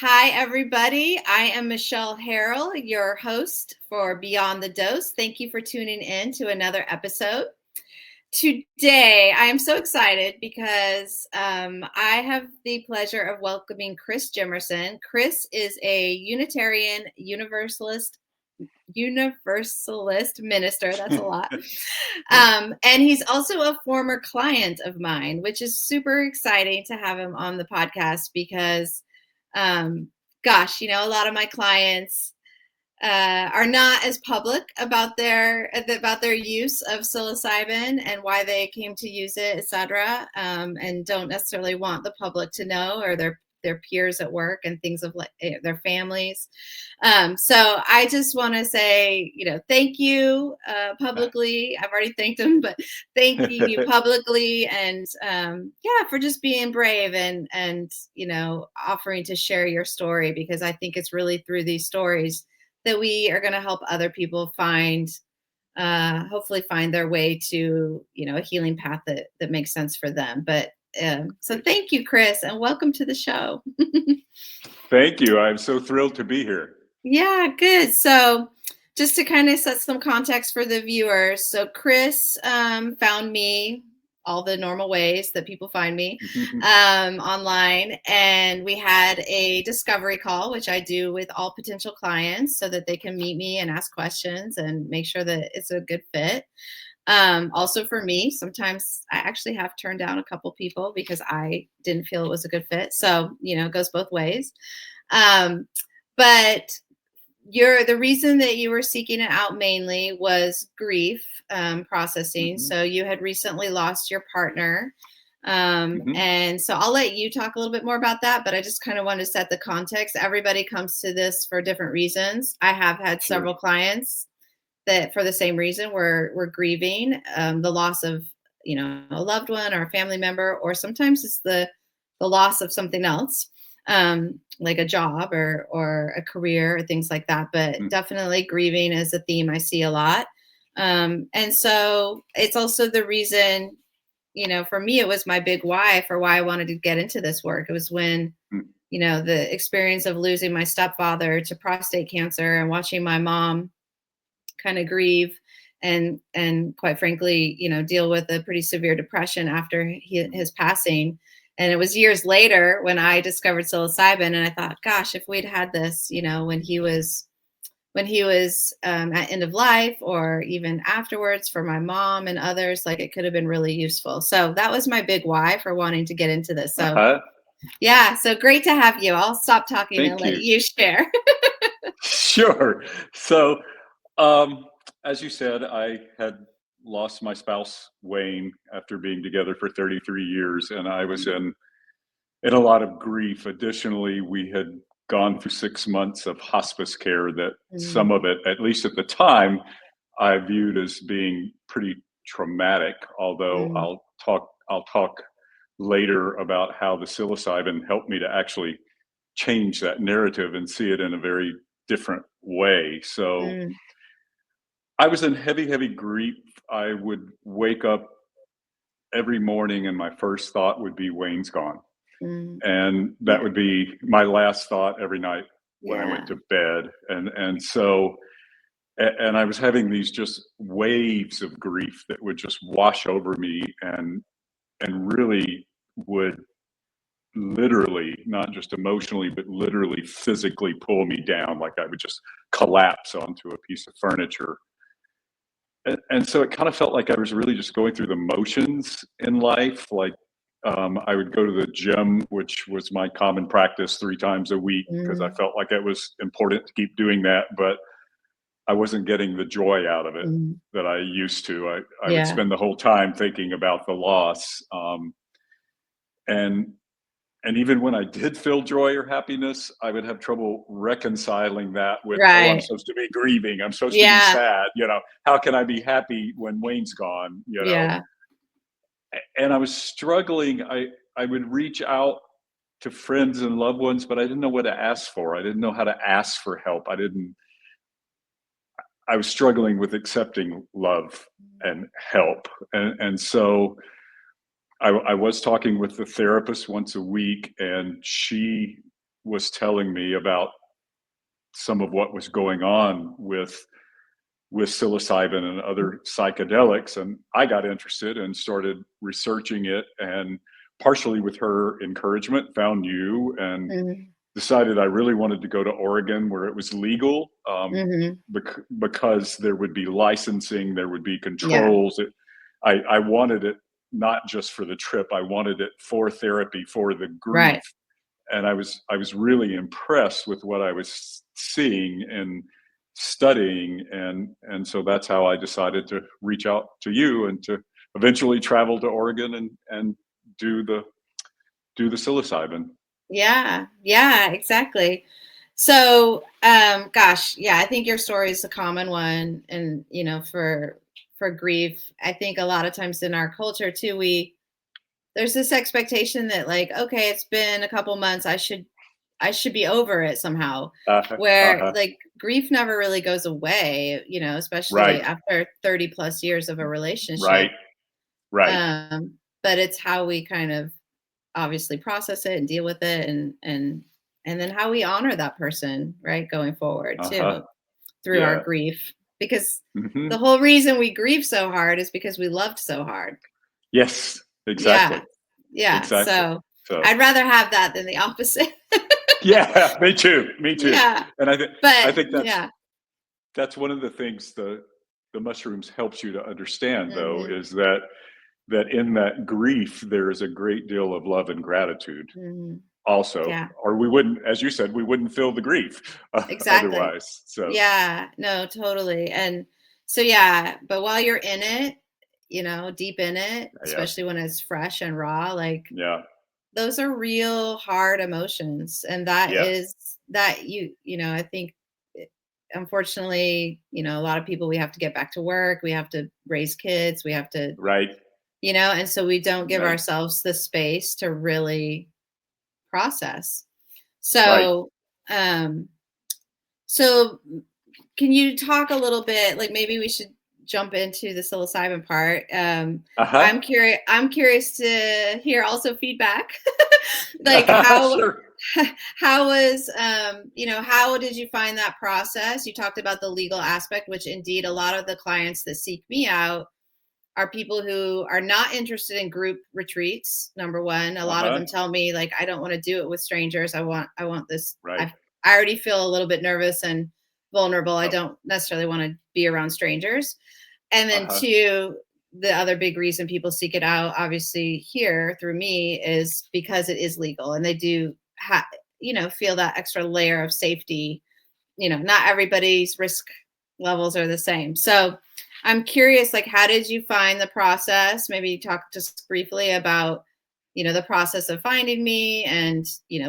Hi, everybody. I am Michelle Harrell, your host for Beyond the Dose. Thank you for tuning in to another episode. Today, I am so excited because I have the pleasure of welcoming Chris Jimmerson. Chris is a Unitarian Universalist minister. That's a lot. And he's also a former client of mine, which is super exciting to have him on the podcast because gosh, a lot of my clients are not as public about their use of psilocybin and why they came to use it, etc., and don't necessarily want the public to know, or their peers at work and things of like their families. So I just want to say, thank you publicly. I've already thanked them, but thanking you publicly, and for just being brave and offering to share your story, because I think it's really through these stories that we are going to help other people hopefully find their way to, a healing path that makes sense for them. But so thank you, Chris, and welcome to the show. Thank you. I'm so thrilled to be here. Yeah, good. So just to kind of set some context for the viewers. So Chris found me all the normal ways that people find me online. And we had a discovery call, which I do with all potential clients so that they can meet me and ask questions and make sure that it's a good fit. Also for me, sometimes I actually have turned down a couple people because I didn't feel it was a good fit. So, it goes both ways. But the reason that you were seeking it out mainly was grief processing. So you had recently lost your partner. And so I'll let you talk a little bit more about that, but I just kind of want to set the context. Everybody comes to this for different reasons. I have had several clients that for the same reason we're grieving the loss of, a loved one or a family member, or sometimes it's the loss of something else. Like a job or a career or things like that, but definitely grieving is a theme I see a lot. And so it's also the reason, for me, it was my big why for why I wanted to get into this work. It was when, the experience of losing my stepfather to prostate cancer and watching my mom kind of grieve and quite frankly, deal with a pretty severe depression after his passing. And it was years later when I discovered psilocybin, and I thought, gosh, if we'd had this, when he was at end of life, or even afterwards for my mom and others, like it could have been really useful. So that was my big why for wanting to get into this. So yeah, so great to have you. I'll stop talking and let you share. Sure. So as you said, I had lost my spouse, Wayne, after being together for 33 years, and I was in a lot of grief. Additionally, we had gone through 6 months of hospice care that some of it, at least at the time, I viewed as being pretty traumatic, although I'll talk later about how the psilocybin helped me to actually change that narrative and see it in a very different way. So I was in heavy grief. I would wake up every morning and my first thought would be Wayne's gone. And that would be my last thought every night when I went to bed. And so I was having these just waves of grief that would just wash over me and really would literally, not just emotionally, but literally physically pull me down. Like I would just collapse onto a piece of furniture. And so it kind of felt like I was really just going through the motions in life. Like I would go to the gym, which was my common practice 3 times a week, because I felt like it was important to keep doing that, but I wasn't getting the joy out of it that I used to. I would spend the whole time thinking about the loss. And even when I did feel joy or happiness, I would have trouble reconciling that with, oh, I'm supposed to be grieving. I'm supposed to be sad. How can I be happy when Wayne's gone? And I was struggling. I would reach out to friends and loved ones, but I didn't know what to ask for. I didn't know how to ask for help. I was struggling with accepting love and help. And so I was talking with the therapist once a week, and she was telling me about some of what was going on with psilocybin and other psychedelics, and I got interested and started researching it, and partially with her encouragement found you and Mhm. decided I really wanted to go to Oregon where it was legal, Mhm. because there would be licensing, there would be Yeah. controls. I wanted it not just for the trip, I wanted it for therapy, for the grief. Right. And I was really impressed with what I was seeing and studying, and so that's how I decided to reach out to you and to eventually travel to Oregon and do the psilocybin. Yeah. Yeah, exactly. So, gosh, yeah, I think your story is a common one. And, for grief, I think a lot of times in our culture too, there's this expectation that like, okay, it's been a couple months, I should be over it somehow. Uh-huh, Where uh-huh. like grief never really goes away, especially Right, after 30 plus years of a relationship. right, right. Um, but it's how we kind of obviously process it and deal with it, and then how we honor that person, right, going forward Uh-huh. too, through our Yeah. grief. Because the Mhm. whole reason we grieve so hard is because we loved so hard. Yes, exactly, Yeah. Yeah. exactly. So So, I'd rather have that than the opposite. yeah, me too, me too. Yeah. And I But think yeah. that's one of the things the mushrooms helps you to understand, though, Hmm. is that in that grief there is a great deal of love and gratitude Hmm. also, Yeah. or we wouldn't, as you said, we wouldn't feel the grief Exactly. otherwise. So, Yeah. No, totally. And so yeah, but while you're in it, deep in it, yeah, especially when it's fresh and raw, like yeah, those are real hard emotions. And that yeah, is that I think unfortunately, a lot of people, we have to get back to work, we have to raise kids, we have to, right, and so we don't give right, ourselves the space to really process. right. So, um, so can you talk a little bit, like maybe we should jump into the psilocybin part. Uh-huh. I'm curious to hear also feedback. Like how Sure. how was how did you find that process? You talked about the legal aspect, which indeed a lot of the clients that seek me out are people who are not interested in group retreats. Number one, a lot of Uh-huh. them tell me like, I don't want to do it with strangers. I want this. Right. I already feel a little bit nervous and vulnerable. I Oh, don't necessarily want to be around strangers. And then uh-huh. two, the other big reason people seek it out, obviously here through me, is because it is legal and they do feel that extra layer of safety. Not everybody's risk levels are the same. So I'm curious, like, how did you find the process? Maybe talk just briefly about, the process of finding me and,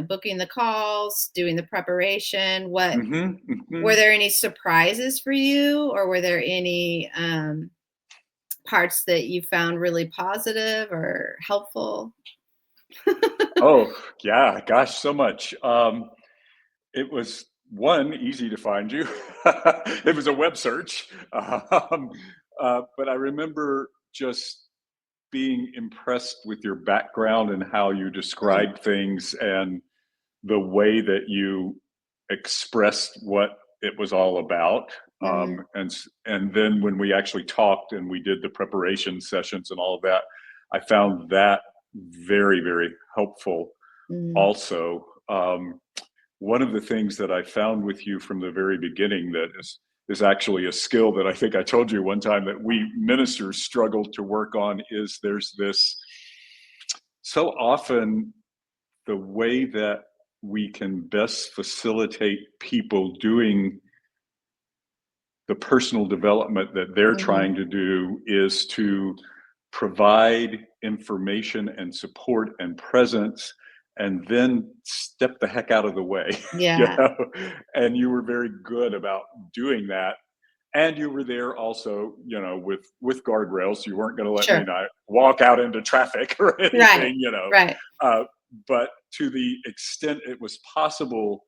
booking the calls, doing the preparation. Mhm, Were mhm. there any surprises for you, or were there any parts that you found really positive or helpful? Oh, yeah, gosh, so much. It was one, easy to find you. It was a web search. But I remember just being impressed with your background and how you Mm, described things and the way that you expressed what it was all about. mhm, And then when we actually talked and we did the preparation sessions and all of that, I found that very, very helpful mhm, also. One of the things that I found with you from the very beginning that is actually a skill that I think I told you one time that we ministers struggle to work on is there's this so often the way that we can best facilitate people doing the personal development that they're mhm. trying to do is to provide information and support and presence and then step the heck out of the way. you Yeah, know and you were very good about doing that, and you were there also, with guardrails. You weren't going to let me sure. not walk out into traffic or Right, anything. right. uh, but to the extent it was possible,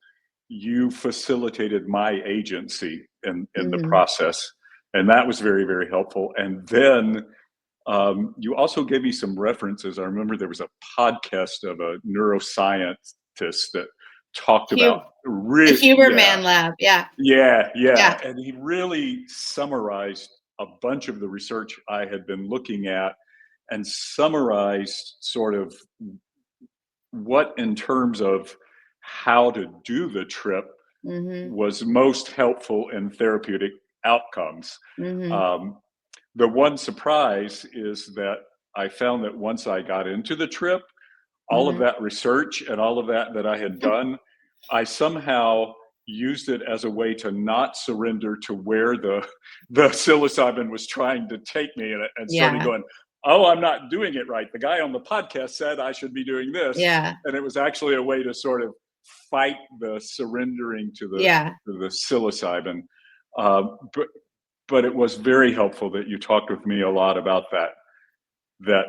you facilitated my agency in the Mhm, process, and that was very, very helpful. And then you also gave me some references. I remember there was a podcast of a neuroscientist that talked about The really, Huberman Lab. Yeah. yeah, Yeah. and he really summarized a bunch of the research I had been looking at and summarized sort of what, in terms of how to do the trip, Mm-hmm. was most helpful in therapeutic outcomes. Mm-hmm. Um, the one surprise is that I found that once I got into the trip, all of Mm-hmm. that research and all of that I had done, I somehow used it as a way to not surrender to where the psilocybin was trying to take me, and started Yeah. going, oh, I'm not doing it right. The guy on the podcast said I should be doing this, Yeah. and it was actually a way to sort of fight the surrendering to Yeah. the psilocybin. Uh, but but it was very helpful that you talked with me a lot about that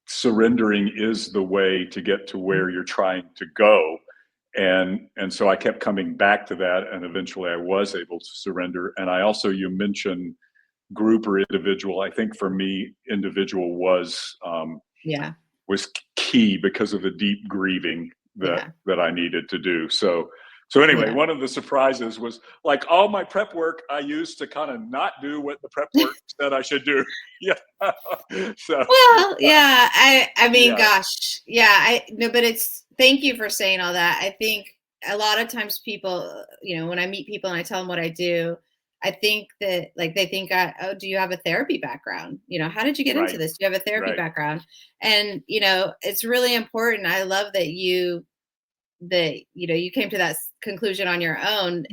surrendering is the way to get to where you're trying to go. And so I kept coming back to that, and eventually I was able to surrender. And I also, you mentioned group or individual. I think for me, individual Yeah. was key because of the deep grieving Yeah. that I needed to do. So anyway, Yeah. one of the surprises was, like, all my prep work I used to kind of not do what the prep work said I should do. Yeah. So Well, yeah, I mean, yeah. gosh, yeah, I no, but thank you for saying all that. I think a lot of times people, when I meet people and I tell them what I do, I think that like they think, oh, do you have a therapy background? How did you get into Right. this? Do you have a therapy Right. background? And it's really important. I love that you came to that conclusion on your own.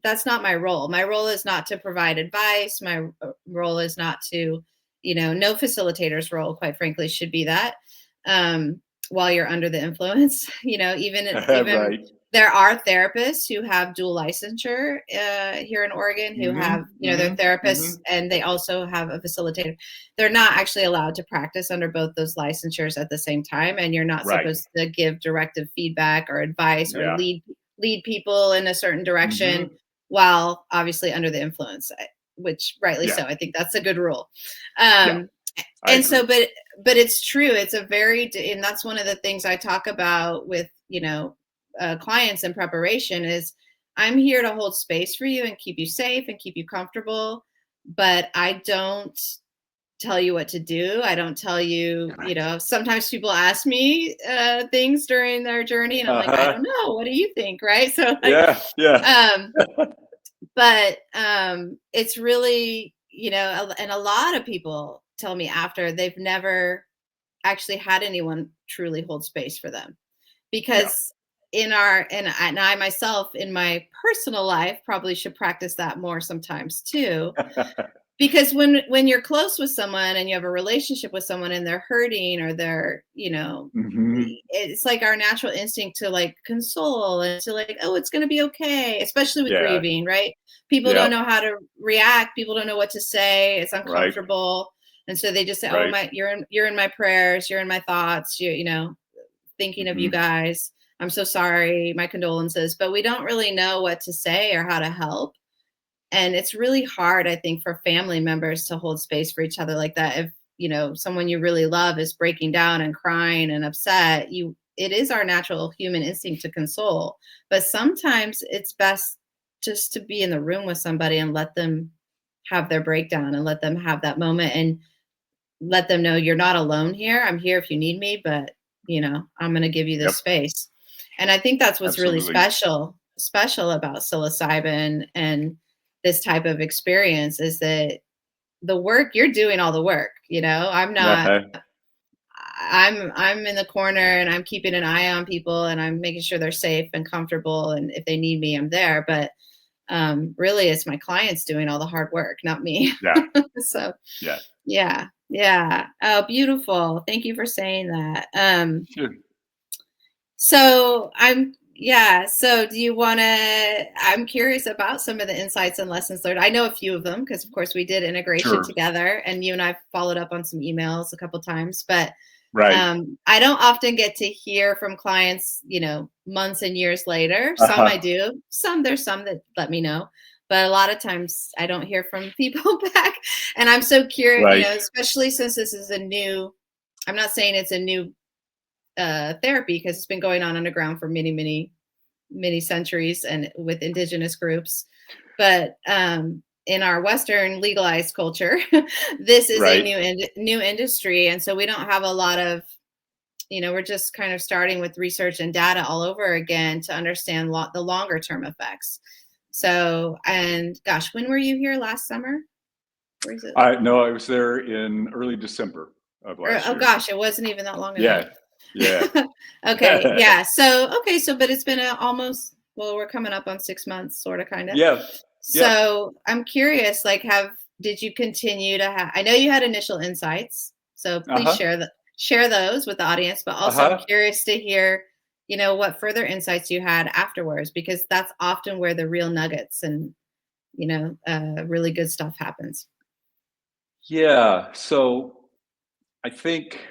That's not my role. My role is not to provide advice. My role is not to, no facilitator's role, quite frankly, should be that. While you're under the influence, even Right. there are therapists who have dual licensure here in Oregon, who Hmm. have, they're Hmm. Hmm. therapists and they also have a facilitator. They're not actually allowed to practice under both those licensures at the same time, and you're not Right. supposed to give directive feedback or advice or Yeah. lead people in a certain direction Hmm. while obviously under the influence, which rightly Yeah. so. I think that's a good rule. Yeah. Um, I and so, agree. but it's true. It's and that's one of the things I talk about with, clients in preparation is I'm here to hold space for you and keep you safe and keep you comfortable. But I don't tell you what to do. I don't tell you, Right. sometimes people ask me things during their journey and I'm like, I Uh-huh. don't know. What do you think? Right. So like, Yeah. Yeah. um, but it's really, and a lot of people tell me after they've never actually had anyone truly hold space for them Yeah. because and I myself in my personal life probably should practice that more sometimes too, because when you're close with someone and you have a relationship with someone and they're hurting or they're, Hmm. it's like our natural instinct to like console and to like, oh, it's going to be okay, especially with Yeah. grieving, right? People don't Yeah. know how to react, people don't know what to say, it's Right. uncomfortable, and so they just say, oh, Right. you're in my prayers, you're in my thoughts, thinking of you Hmm. guys, I'm so sorry, my condolences, but we don't really know what to say or how to help. And it's really hard, I think, for family members to hold space for each other like that. If, someone you really love is breaking down and crying and upset, it is our natural human instinct to console. But sometimes it's best just to be in the room with somebody and let them have their breakdown and let them have that moment and let them know you're not alone here. I'm here if you need me, but I'm going to give you this Yep. space. And I think that's what's really Absolutely. special about psilocybin and this type of experience is that the work you're doing all the work, I'm not. Uh-huh. I'm in the corner and I'm keeping an eye on people and I'm making sure they're safe and comfortable, and if they need me, I'm there. But really, it's my clients doing all the hard work, not me. Yeah. So Yeah. yeah, yeah. Oh, beautiful. Thank you for saying that. Sure. So yeah. So do you want to, I'm curious about some of the insights and lessons learned. I know a few of them because of course we did integration Sure. together and you and I followed up on some emails a couple times, but Right. I don't often get to hear from clients, months and years later. Some I Uh-huh. do. There's some that let me know, but a lot of times I don't hear from people back. And I'm so curious, Right. especially since this is I'm not saying it's a new therapy, because it's been going on underground for many, many, many centuries, and with indigenous groups. But in our Western legalized culture, this is a new industry, and so we don't have a lot of, we're just kind of starting with research and data all over again to understand the longer term effects. So, and gosh, when were you here last summer? Where is it? I was there in early December of last year. Oh gosh, it wasn't even that long ago. Yeah. Okay. Yeah. So, but it's been we're coming up on 6 months, sort of, kind of. Yeah. So I'm curious, did you continue to have, I know you had initial insights, so please share those with the audience, but also I'm curious to hear, what further insights you had afterwards, because that's often where the real nuggets and, really good stuff happens. Yeah. So I think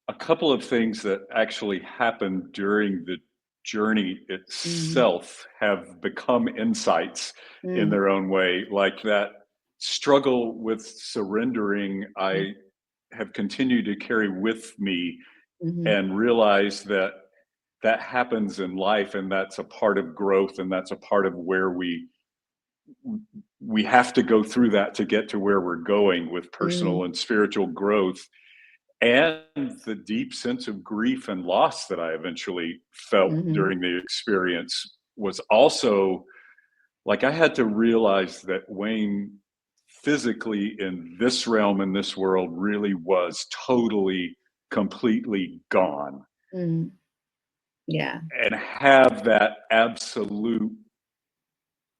a couple of things that actually happened during the journey itself have become insights in their own way. Like that struggle with surrendering, I have continued to carry with me and realize that that happens in life, and that's a part of growth, and that's a part of where we have to go through that to get to where we're going with personal and spiritual growth. And the deep sense of grief and loss that I eventually felt during the experience was also like, I had to realize that Wayne physically in this realm, in this world, really was totally, completely gone. Yeah. And have that absolute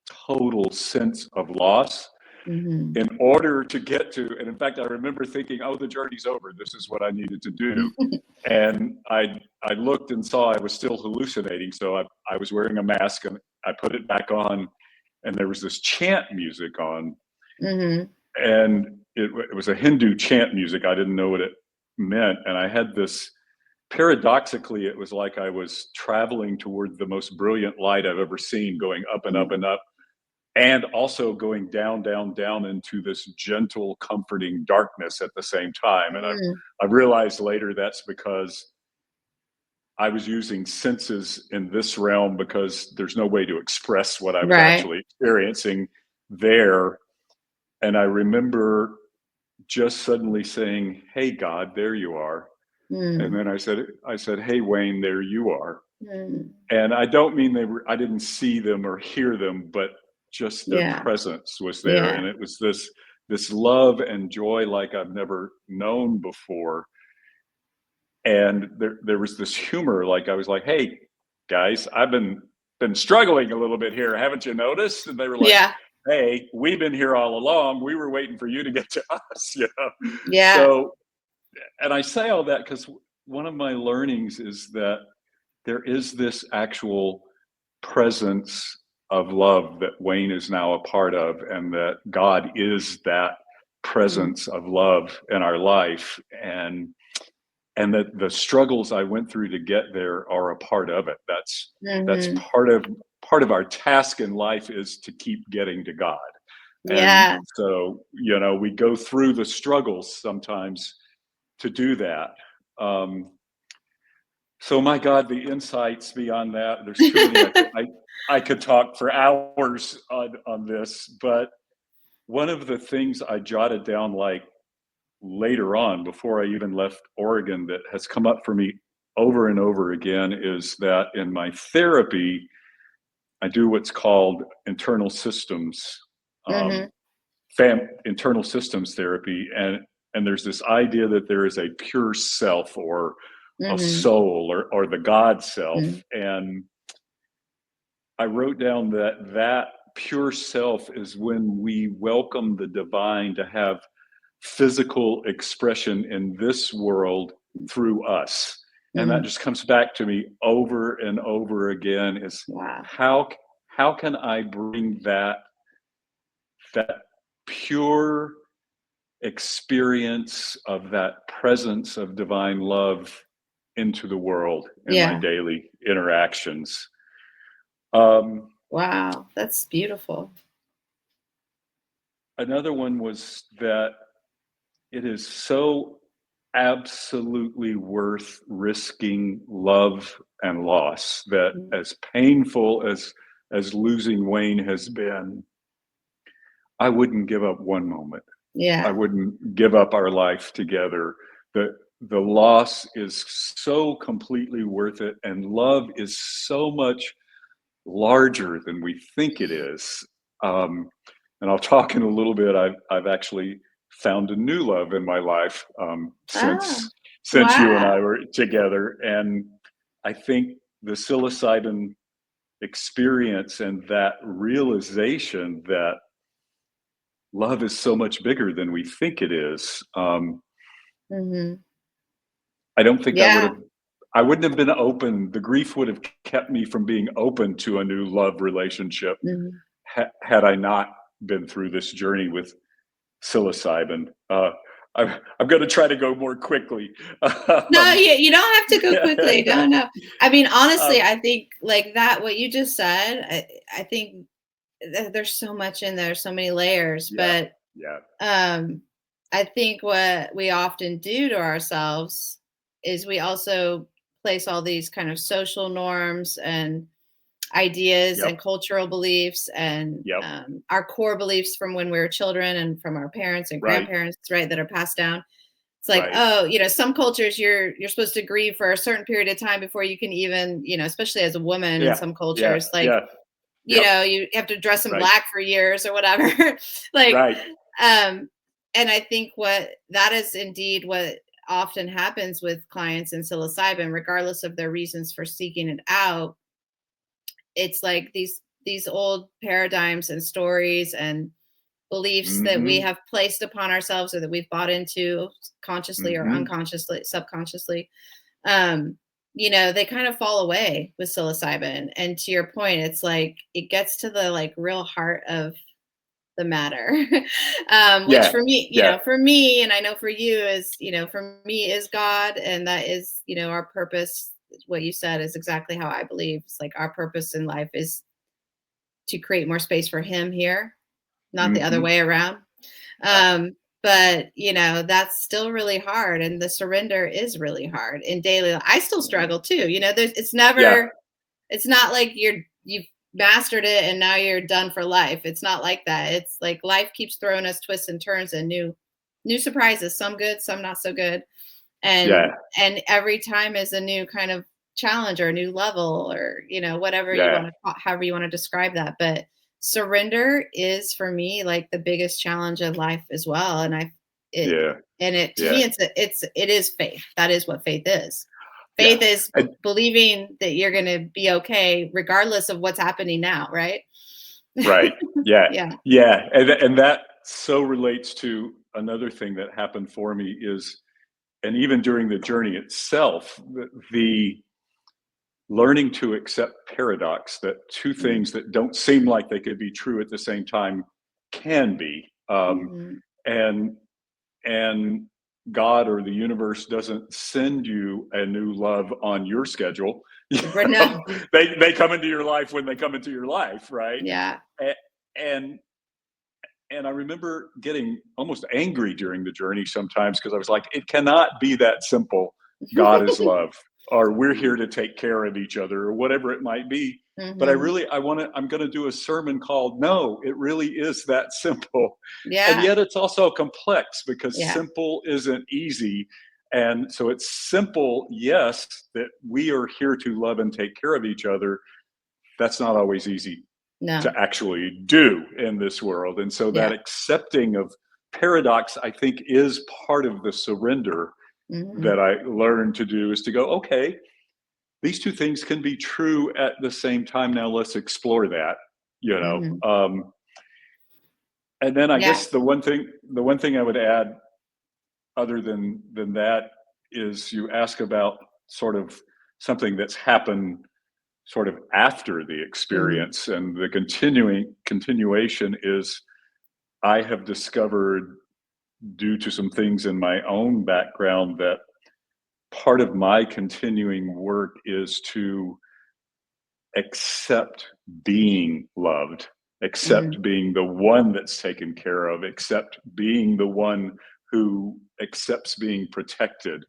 total sense of loss in order to get to, and in fact, I remember thinking, oh, the journey's over. This is what I needed to do. And I looked and saw I was still hallucinating. So I was wearing a mask, and I put it back on, and there was this chant music on. And it was a Hindu chant music. I didn't know what it meant. And I had this, paradoxically, it was like I was traveling toward the most brilliant light I've ever seen, going up and up and up, and also going down, down, down into this gentle, comforting darkness at the same time. And I realized later that's because I was using senses in this realm, because there's no way to express what I was actually experiencing there. And I remember just suddenly saying, hey, God, there you are. And then I said, hey, Wayne, there you are. And I don't mean I didn't see them or hear them, but just their presence was there. And it was this love and joy like I've never known before. And there was this humor, like I was like, hey, guys, I've been struggling a little bit here. Haven't you noticed? And they were like, hey, we've been here all along. We were waiting for you to get to us, So, and I say all that because one of my learnings is that there is this actual presence of love that Wayne is now a part of, and that God is that presence of love in our life, and that the struggles I went through to get there are a part of it. That's part of our task in life, is to keep getting to God. And so, we go through the struggles sometimes to do that. So my God, the insights beyond that, there's too many. I could talk for hours on this, but one of the things I jotted down, like later on, before I even left Oregon, that has come up for me over and over again, is that in my therapy, I do what's called internal systems, internal systems therapy. And there's this idea that there is a pure self, or a soul, or the God self. And I wrote down that pure self is when we welcome the divine to have physical expression in this world through us. And that just comes back to me over and over again, is how can I bring that pure experience of that presence of divine love into the world in my daily interactions. Wow, that's beautiful. Another one was that it is so absolutely worth risking love and loss. That Mm. as painful as losing Wayne has been, I wouldn't give up one moment. I Yeah. wouldn't give up our life together. The loss is so completely worth it, and love is so much larger than we think it is. And I'll talk in a little bit. I've actually found a new love in my life Oh, since you and I wow. were together, and I think the psilocybin experience and that realization that love is so much bigger than we think it is. Hmm. I don't think Yeah. I wouldn't have been open. The grief would have kept me from being open to a new love relationship Hmm. had I not been through this journey with psilocybin. I'm going to try to go more quickly. No, um, you don't have to go quickly. No, no. I mean, honestly, um, I think like that, what you just said, I think there's so much in there, so many layers, yeah, but yeah, um, I think what we often do to ourselves is we also place all these kind of social norms and ideas yep, and cultural beliefs and yep, our core beliefs from when we were children and from our parents and right, grandparents, right, that are passed down. It's like, right, oh, some cultures you're supposed to grieve for a certain period of time before you can even, especially as a woman in yeah, some yeah, cultures, like, yeah, yep, you have to dress in right, black for years or whatever. Like, right, um, and I think what that is indeed what often happens with clients in psilocybin, regardless of their reasons for seeking it out. It's like these old paradigms and stories and beliefs that we mm-hmm, have placed upon ourselves or that we've bought into consciously or mm-hmm, unconsciously, subconsciously, they kind of fall away with psilocybin. And to your point, it's like it gets to the like real heart of the matter. Which yeah, for me, yeah, for me, and I know for you is, for me is God, and that is, our purpose. What you said is exactly how I believe. It's like our purpose in life is to create more space for Him here, not the other mm-hmm, way around. yeah, But that's still really hard, and the surrender is really hard in daily life. I still struggle too. yeah, It's not like you've mastered it and now you're done for life. It's not like that. It's like life keeps throwing us twists and turns and new surprises, some good, some not so good. And yeah, and every time is a new kind of challenge or a new level or whatever you yeah, want to however you want to describe that. But surrender is for me like the biggest challenge in life as well. And I it yeah, and it to yeah, me it is faith. That is what faith is. yeah. Faith is believing that you're going to be okay regardless of what's happening now, right? Right. Yeah. Yeah. Yeah. And that so relates to another thing that happened for me is, and even during the journey itself, the learning to accept paradox, that two Mm. things that don't seem like they could be true at the same time can be. Mhm. And and God or the universe doesn't send you a new love on your schedule. You But no. they come into your life when they come into your life, right? Yeah. A- And and I remember getting almost angry during the journey sometimes because I was like, it cannot be that simple. God is love, or we're here to take care of each other, or whatever it might be. But Mhm. I'm going to do a sermon called No, it really is that simple. And Yeah. yet it's also complex because Yeah. simple isn't easy. And so it's simple, yes, that we are here to love and take care of each other. That's not always easy to No. actually do in this world. And so that Yeah. accepting of paradox, I think, is part of the surrender Mhm. that I learned to do, is to go, okay, these two things can be true at the same time. Now let's explore that, you know. Mhm. And then I Yeah. guess the one thing I would add other than that is you ask about sort of something that's happened sort of after the Mhm. experience, and the continuation is I have discovered, due to some things in my own background, that part of my continuing work is to accept being loved, Mhm. accept being the one that's taken care of, accept being the one who accepts being protected.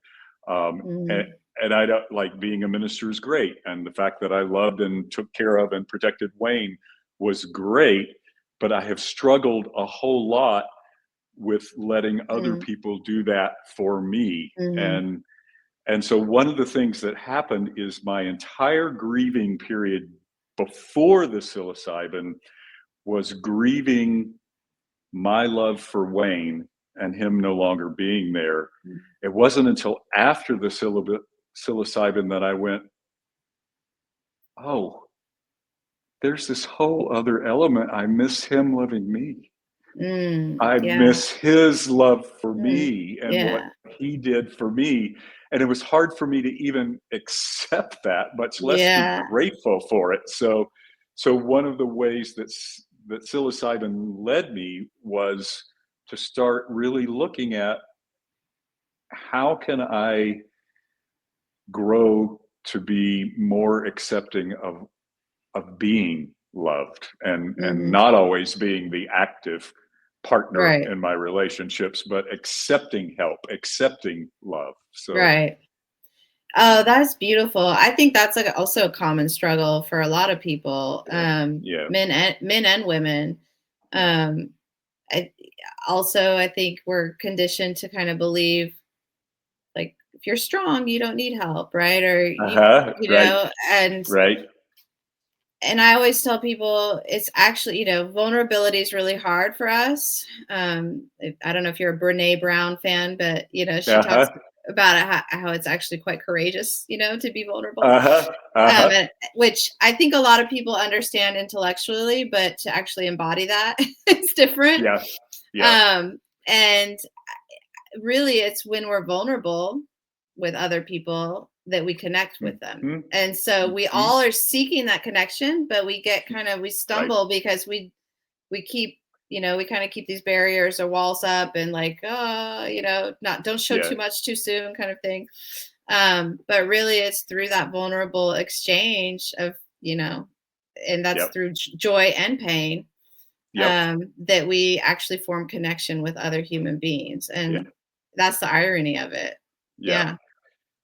Mm, And I don't like being a minister is great. And the fact that I loved and took care of and protected Wayne was great. But I have struggled a whole lot with letting other mm, people do that for me. mhm, And so one of the things that happened is my entire grieving period before the psilocybin was grieving my love for Wayne and him no longer being there. mm, It wasn't until after the psilocybin that I went, oh, there's this whole other element. I miss him loving me. I yeah, miss his love for mm, me and what yeah, he did for me. And it was hard for me to even accept that, much less be yeah, grateful for it. So one of the ways that psilocybin led me was to start really looking at how can I grow to be more accepting of being loved and mhm, not always being the active partner right, in my relationships, but accepting help, accepting love. So right. Oh, that's beautiful. I think that's like also a common struggle for a lot of people, yeah. men and women. Um, I I think we're conditioned to kind of believe like if you're strong, you don't need help, right? Or Uh-huh. you Right. know, Right. and I always tell people it's actually, vulnerability is really hard for us. I don't know if you're a Brene Brown fan, but she talks Uh-huh. about it, how it's actually quite courageous, to be vulnerable. Uh-huh. Uh-huh. Which I think a lot of people understand intellectually, but to actually embody that it's different. Yeah. Yeah. Um, and really it's when we're vulnerable with other people that we connect with them. Mm-hmm. And so we Mm-hmm. all are seeking that connection, but we Right. stumble because we keep, we kind of keep these barriers or walls up and like, not don't show Yeah. too much too soon kind of thing. But really it's through that vulnerable exchange of, and that's Yep. through joy and pain, Yep. that we actually form connection with other human beings. Yeah. And that's the irony of it. Yeah. Yeah.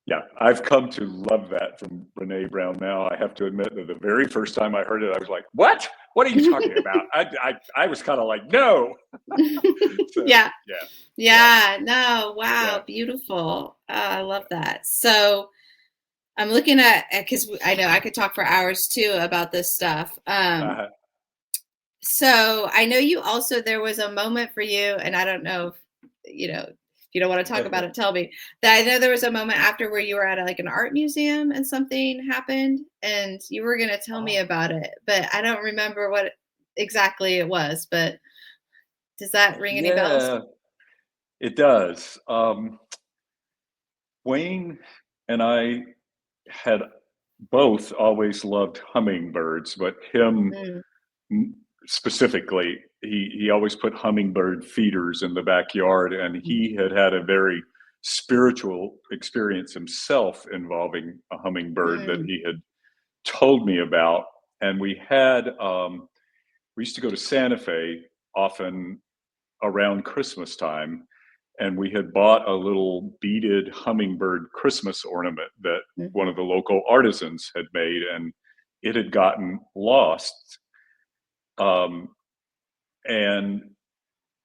Yeah, I've come to love that from Brene Brown now. I have to admit that the very first time I heard it, I was like, "What? What are you talking about?" I was kind of like, "No." So Yeah. yeah, yeah, Yeah. No. yeah. Wow. Beautiful. I love that. So I'm looking at, because I know I could talk for hours too about this stuff. Uh, So I know you also, there was a moment for you, and I don't know if, if you don't want to talk about it, tell me. That I know there was a moment after where you were at like an art museum and something happened and you were going to tell me oh, about it, but I don't remember what exactly it was, but does that ring any bells? yeah, it does. Wayne and I had both always loved hummingbirds, but him Mm, m- specifically, he always put hummingbird feeders in the backyard, and mm, he had had a very spiritual experience himself involving a hummingbird that mm, he had told me about. And we used to go to Santa Fe often around Christmas time, and we had bought a little beaded hummingbird Christmas ornament that one mhm, of the local artisans had made, and it had gotten lost. Um, and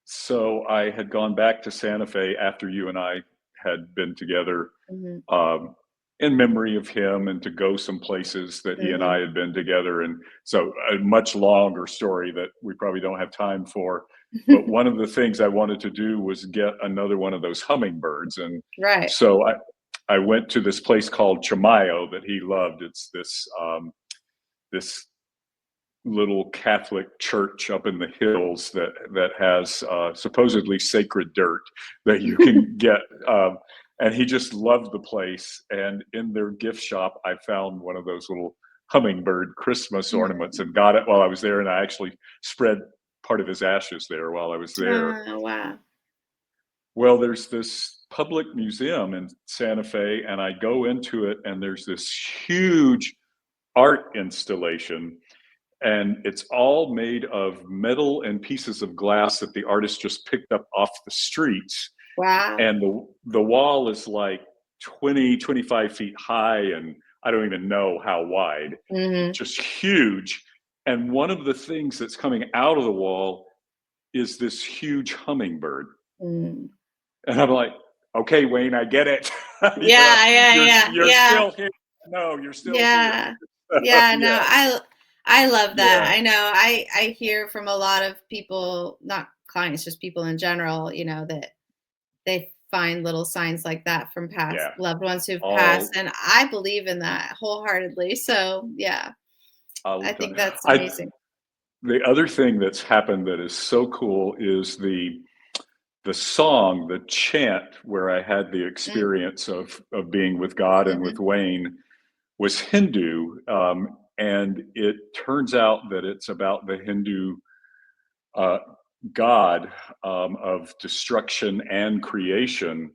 so I had gone back to Santa Fe after you and I had been together, mhm, um, in memory of him and to go some places that he and I mhm. had been together. And so a much longer story that we probably don't have time for. But one of the things I wanted to do was get another one of those hummingbirds. And Right. so I went to this place called Chamayo that he loved. It's this little Catholic church up in the hills that has supposedly sacred dirt that you can get. And he just loved the place. And in their gift shop, I found one of those little hummingbird Christmas ornaments and got it while I was there. And I actually spread part of his ashes there while I was there. Oh, wow. Well, there's this public museum in Santa Fe, and I go into it, and there's this huge art installation, and it's all made of metal and pieces of glass that the artist just picked up off the streets. Wow. And the wall is like 25 feet high, and I don't even know how wide, Mm-hmm. just huge. And one of the things that's coming out of the wall is this huge hummingbird. Mm. And I'm like, okay, Wayne, I get it. Yeah, yeah, yeah, You're yeah. still here. No, you're still here. Yeah. Yeah, no, Yeah, I love that. yeah, I know I hear from a lot of people, not clients, just people in general, that they find little signs like that from past yeah. loved ones who've passed. All And I believe in that wholeheartedly. So yeah, all I the time. think that's I amazing. The other thing that's happened that is so cool is the song, the chant where I had the Mm, experience of being with God and with mhm, Wayne was Hindu, and it turns out that it's about the Hindu uh, God of destruction and creation.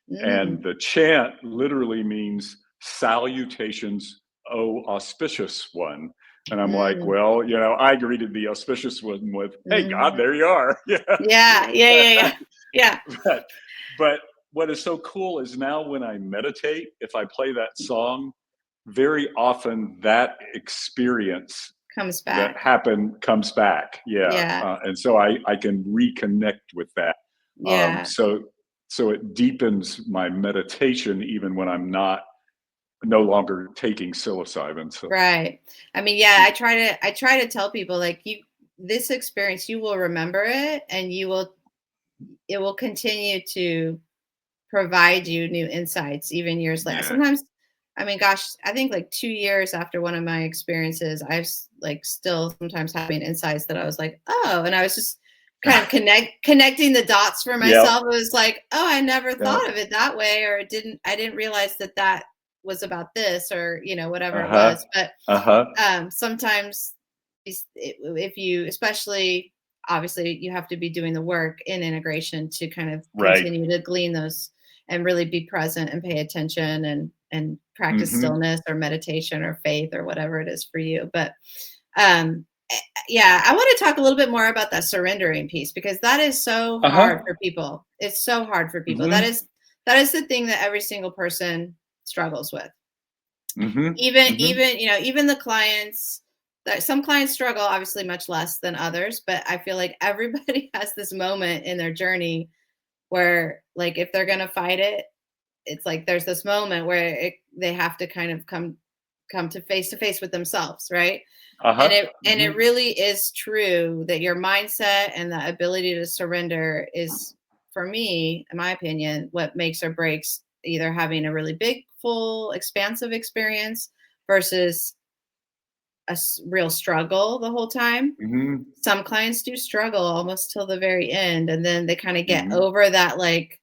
And mm. the chant literally means salutations, O auspicious one. And I'm like, Mm, well, I greeted the auspicious one with, hey, God, mhm. there you are. Yeah. Yeah, yeah, yeah, yeah. Yeah, but, but what is so cool is now when I meditate, if I play that song, very often that experience comes that back. happened comes back. Yeah. Yeah, And so I can reconnect with that. Um, yeah, so, so it deepens my meditation even when I'm no longer taking psilocybin. So, right. I mean, yeah, I try to tell people like this experience, you will remember it and it will continue to provide you new insights even years later. yeah. Sometimes, I mean, gosh, I think like 2 years after one of my experiences, like still sometimes having insights that I was like, oh, and I was just kind of connecting the dots for Yep. myself. It was like, oh, I never Yep. thought of it that way, or I didn't realize that was about this, or whatever Uh it huh. was. But Uh huh. sometimes if you, especially, obviously you have to be doing the work in integration to kind of Right. continue to glean those and really be present and pay attention and practice Mm-hmm. stillness or meditation or faith or whatever it is for you. But um yeah, I want to talk a little bit more about that surrendering piece, because that is so Uh hard huh. for people. It's so hard for people. that Mm-hmm. is that is the thing that every single person struggles with. Mm-hmm. even Mm-hmm. even even the clients, that some clients struggle obviously much less than others, but I feel like everybody has this moment in their journey where, like, if they're going to fight it, it's like there's this moment where they have to kind of come to face with themselves, right? Uh and huh. it Mm-hmm. really is true that your mindset and the ability to surrender is, for me, in my opinion, what makes or breaks either having a really big, full, expansive experience versus real struggle the whole time. Mm-hmm. Some clients do struggle almost till the very end, and then they kind of get Mm-hmm. over that, like,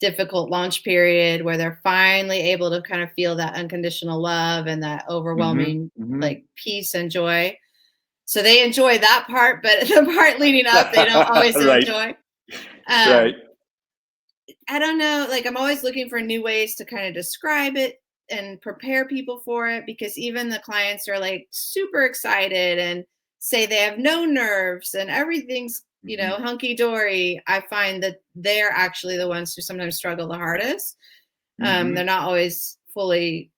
difficult launch period where they're finally able to kind of feel that unconditional love and that Mm-hmm. overwhelming, Mm-hmm. like, peace and joy. So they enjoy that part, but the part leading up, they don't always Right. enjoy. Right. Um, I don't know, like, I'm always looking for new ways to kind of describe it and prepare people for it, because even the clients are like super excited and say they have no nerves and everything's, Mm-hmm. hunky dory. I find that they're actually the ones who sometimes struggle the hardest. They're Mm-hmm. not always fully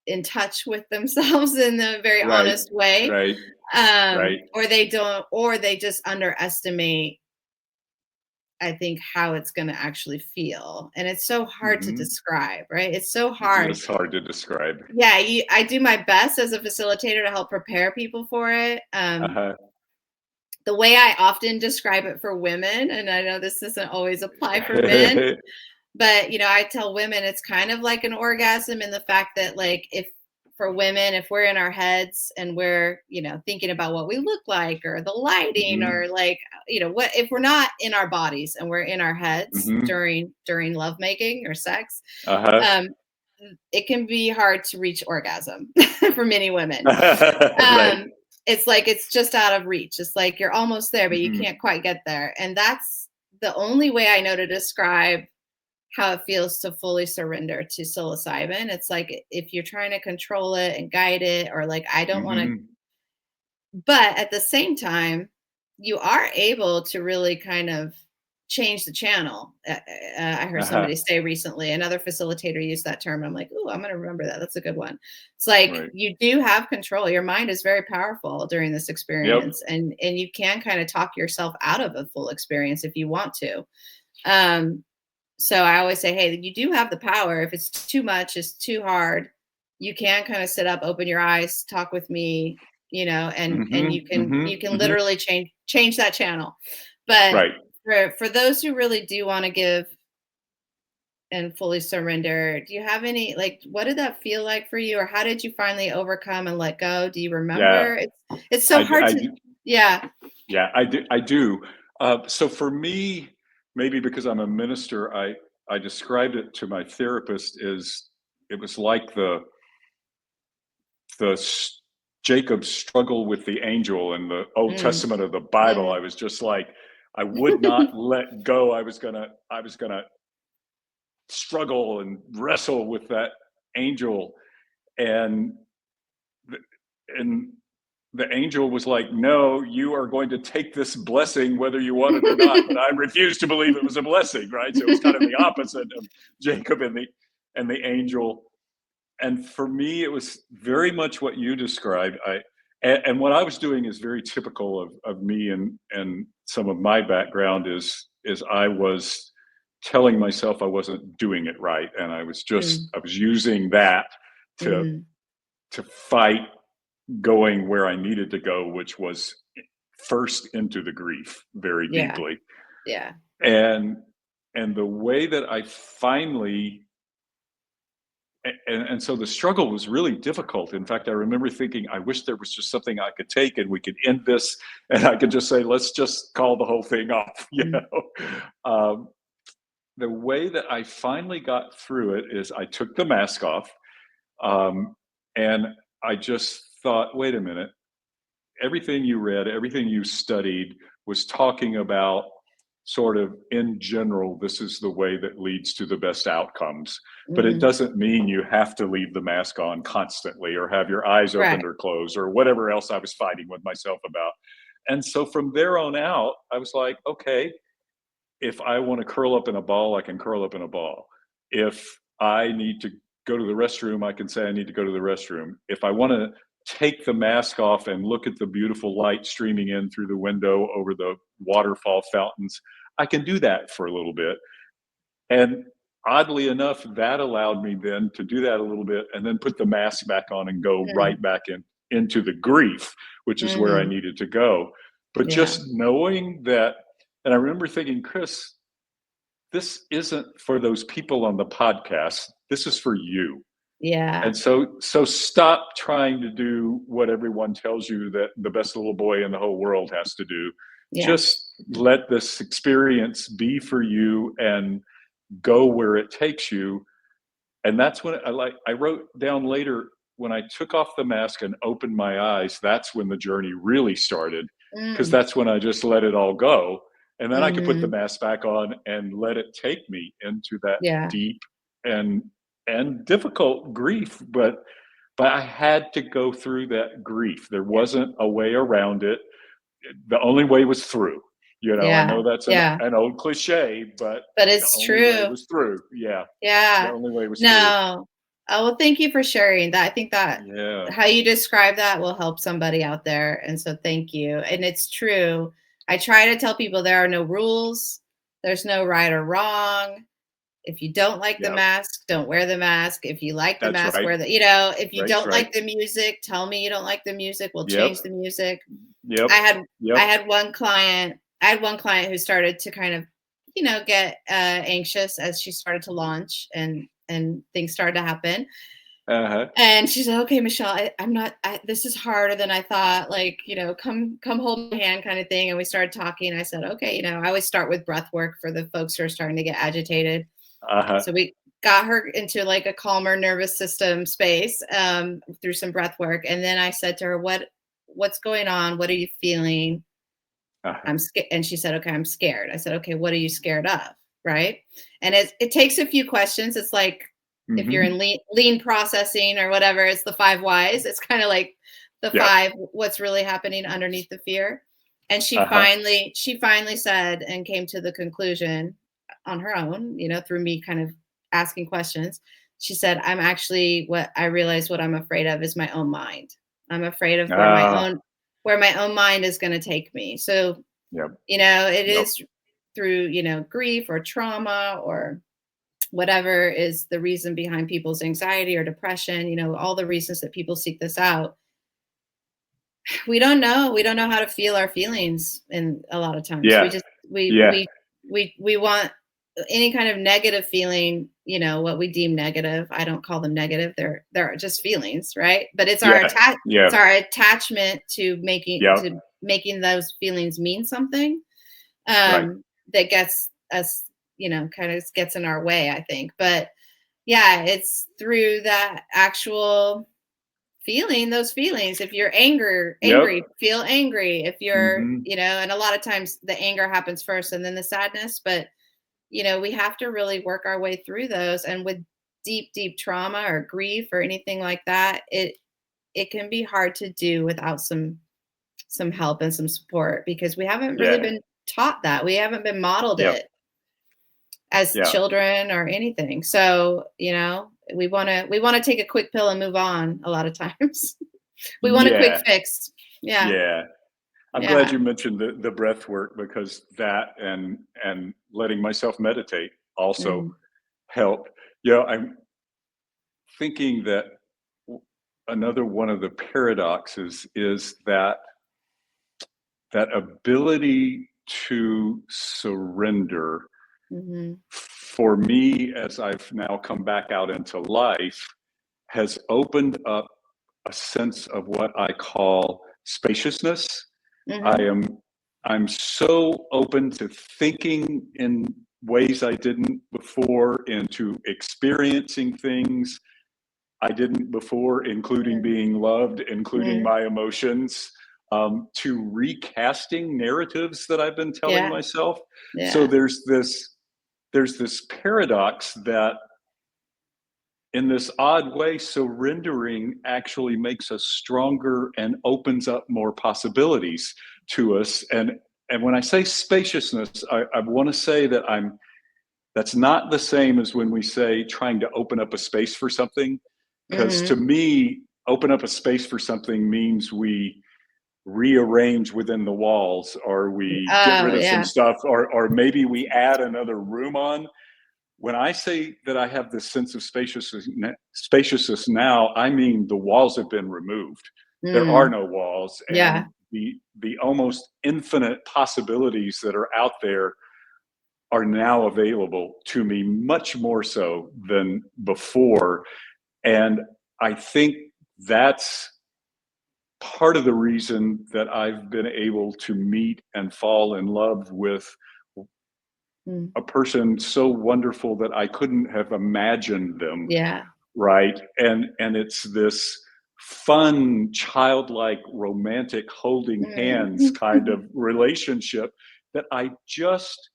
in touch with themselves in a very Right. honest way. Right. Right. Or they don't, or they just underestimate, I think, how it's going to actually feel. And it's so hard to Mm-hmm. describe, right? It's so It hard. is hard to describe. Yeah, I do my best as a facilitator to help prepare people for it. Uh-huh. The way I often describe it for women, and I know this doesn't always apply for men, but I tell women it's kind of like an orgasm, in the fact that, like, if for women, if we're in our heads and we're thinking about what we look like, or the lighting, Mhm. or, like, what if we're not in our bodies and we're in our heads Mhm. during lovemaking or sex. Uh-huh. um it can be hard to reach orgasm for many women. Right. um it's like it's just out of reach. It's like you're almost there, but you Mhm. can't quite get there, and that's the only way I know to describe how it feels to fully surrender to psilocybin. It's like if you're trying to control it and guide it, or, like, I don't want to, Mhm. but at the same time, you are able to really kind of change the channel. I heard somebody say recently, another facilitator used that term. I'm like, oh, I'm going to remember that. That's a good one. It's like, you do have control. Your mind is very powerful during this experience, and you can kind of talk yourself out of a full experience if you want to. So I always say, hey, you do have the power. If it's too much, it's too hard, you can kind of sit up, open your eyes, talk with me, and you can literally change that channel. But for those who really do want to give and fully surrender, do you have any, like, what did that feel like for you, or how did you finally overcome and let go? Do you remember? It's so hard to. I do. So for me, maybe because I'm a minister, I described it to my therapist as it was like the Jacob's struggle with the angel in the Old Testament of the Bible. I was just like, I would not let go. I was gonna struggle and wrestle with that angel, and the angel was like, no, you are going to take this blessing whether you want it or not. But I refused to believe it was a blessing, right? So it was kind of the opposite of Jacob and the angel. And for me, it was very much what you described. And what I was doing is very typical of me and some of my background is I was telling myself I wasn't doing it right, and I was using that to fight going where I needed to go, which was first into the grief very deeply. Yeah. And the way that I finally and so the struggle was really difficult. In fact, I remember thinking, I wish there was just something I could take and we could end this, and I could just say, let's just call the whole thing off, the way that I finally got through it is I took the mask off, and I just thought, wait a minute, everything you read, everything you studied was talking about sort of in general, this is the way that leads to the best outcomes. But it doesn't mean you have to leave the mask on constantly or have your eyes opened or closed or whatever else I was fighting with myself about. And so from there on out, I was like, okay, if I want to curl up in a ball, I can curl up in a ball. If I need to go to the restroom, I can say I need to go to the restroom. If I want to take the mask off and look at the beautiful light streaming in through the window over the waterfall fountains, I can do that for a little bit. And oddly enough, that allowed me then to do that a little bit and then put the mask back on and go right back into the grief, which is where I needed to go. But just knowing that, and I remember thinking, Chris, this isn't for those people on the podcast. This is for you. Yeah. And so stop trying to do what everyone tells you that the best little boy in the whole world has to do. Yeah. Just let this experience be for you and go where it takes you. And that's when I wrote down later, when I took off the mask and opened my eyes, that's when the journey really started, because that's when I just let it all go. And then I could put the mask back on and let it take me into that deep and difficult grief. But I had to go through that grief. There wasn't a way around it. The only way was through. I know that's an old cliche, but it's true. The only way was through. Yeah. The only way was through. Oh, well, thank you for sharing that. I think that how you describe that will help somebody out there. And so thank you. And it's true. I try to tell people there are no rules. There's no right or wrong. If you don't like the mask, don't wear the mask. If you like the mask, wear the, if you don't like the music, tell me you don't like the music. We'll change the music. I had one client who started to kind of, get anxious as she started to launch and things started to happen. And she said, okay, Michelle, this is harder than I thought. Like, come hold my hand kind of thing. And we started talking. I said, okay, I always start with breath work for the folks who are starting to get agitated. So we got her into like a calmer nervous system space through some breath work. And then I said to her, what's going on? What are you feeling? I'm scared. And she said, okay, I'm scared. I said, okay, what are you scared of? Right. And it takes a few questions. It's like, if you're in lean processing or whatever, it's the 5 whys. It's kind of like the 5, what's really happening underneath the fear. And she finally said and came to the conclusion on her own, through me kind of asking questions. She said, I realize what I'm afraid of is my own mind. I'm afraid of where my own mind is going to take me. So, it is through, grief or trauma or whatever is the reason behind people's anxiety or depression, all the reasons that people seek this out. We don't know how to feel our feelings in a lot of times. We want any kind of negative feeling, what we deem negative. I don't call them negative. They're just feelings, right? But it's our attachment to making those feelings mean something that gets us, kind of gets in our way, I think. But yeah, it's through that actual feeling those feelings. If you're angry, feel angry. If you're, and a lot of times the anger happens first and then the sadness, but we have to really work our way through those. And with deep trauma or grief or anything like that, it can be hard to do without some help and some support, because we haven't really been taught that. We haven't been modeled it as children or anything. So, we want to take a quick pill and move on a lot of times. We want a quick fix. Yeah. I'm glad you mentioned the breath work, because that and letting myself meditate also help. I'm thinking that another one of the paradoxes is that ability to surrender. For me, as I've now come back out into life, has opened up a sense of what I call spaciousness. I'm so open to thinking in ways I didn't before, and to experiencing things I didn't before, including being loved, including my emotions, to recasting narratives that I've been telling myself. So there's this paradox that, in this odd way, surrendering actually makes us stronger and opens up more possibilities to us. And when I say spaciousness, I want to say that that's not the same as when we say trying to open up a space for something. Because to me, open up a space for something means we rearrange within the walls, or we get rid of some stuff, or maybe we add another room on. When I say that I have this sense of spaciousness now, I mean the walls have been removed. There are no walls, and the almost infinite possibilities that are out there are now available to me, much more so than before. And I think that's part of the reason that I've been able to meet and fall in love with a person so wonderful that I couldn't have imagined them. Right. And it's this fun, childlike, romantic, holding hands kind of relationship that I just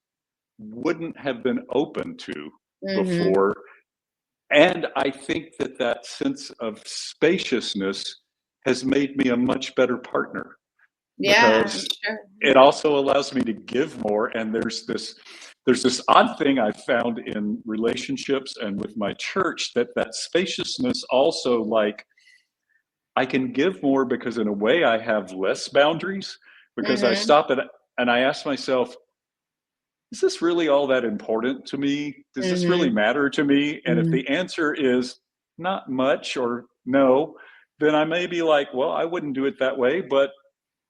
wouldn't have been open to before. And I think that sense of spaciousness has made me a much better partner, because it also allows me to give more. And there's this odd thing I found in relationships and with my church, that spaciousness also, like, I can give more because in a way I have less boundaries, because I stop and I ask myself, is this really all that important to me? Does this really matter to me? And if the answer is not much or no, then I may be like, well, I wouldn't do it that way. But,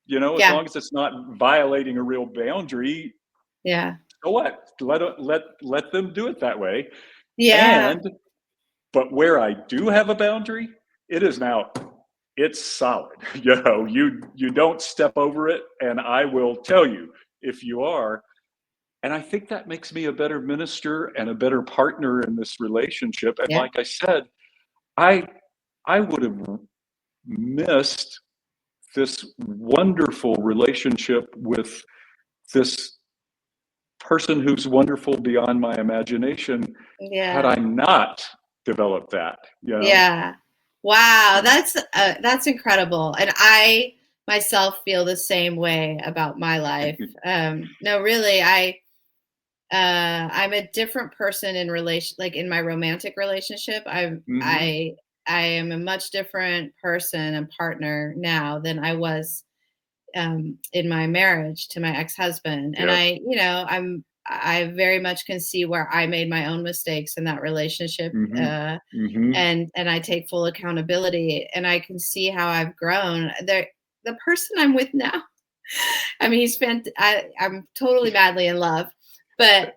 as long as it's not violating a real boundary, so what? Let them do it that way. But where I do have a boundary, it's solid. You don't step over it, and I will tell you if you are. And I think that makes me a better minister and a better partner in this relationship. And like I said, I would have missed this wonderful relationship with this person who's wonderful beyond my imagination had I not developed that. Wow, that's incredible. And I myself feel the same way about my life. No, really, I'm a different person in relation, like in my romantic relationship. Mm-hmm. I am a much different person and partner now than I was in my marriage to my ex-husband. And Yep. I very much can see where I made my own mistakes in that relationship. Mm-hmm. Mm-hmm. And I take full accountability, and I can see how I've grown. The person I'm with now, I mean, I'm totally madly in love, but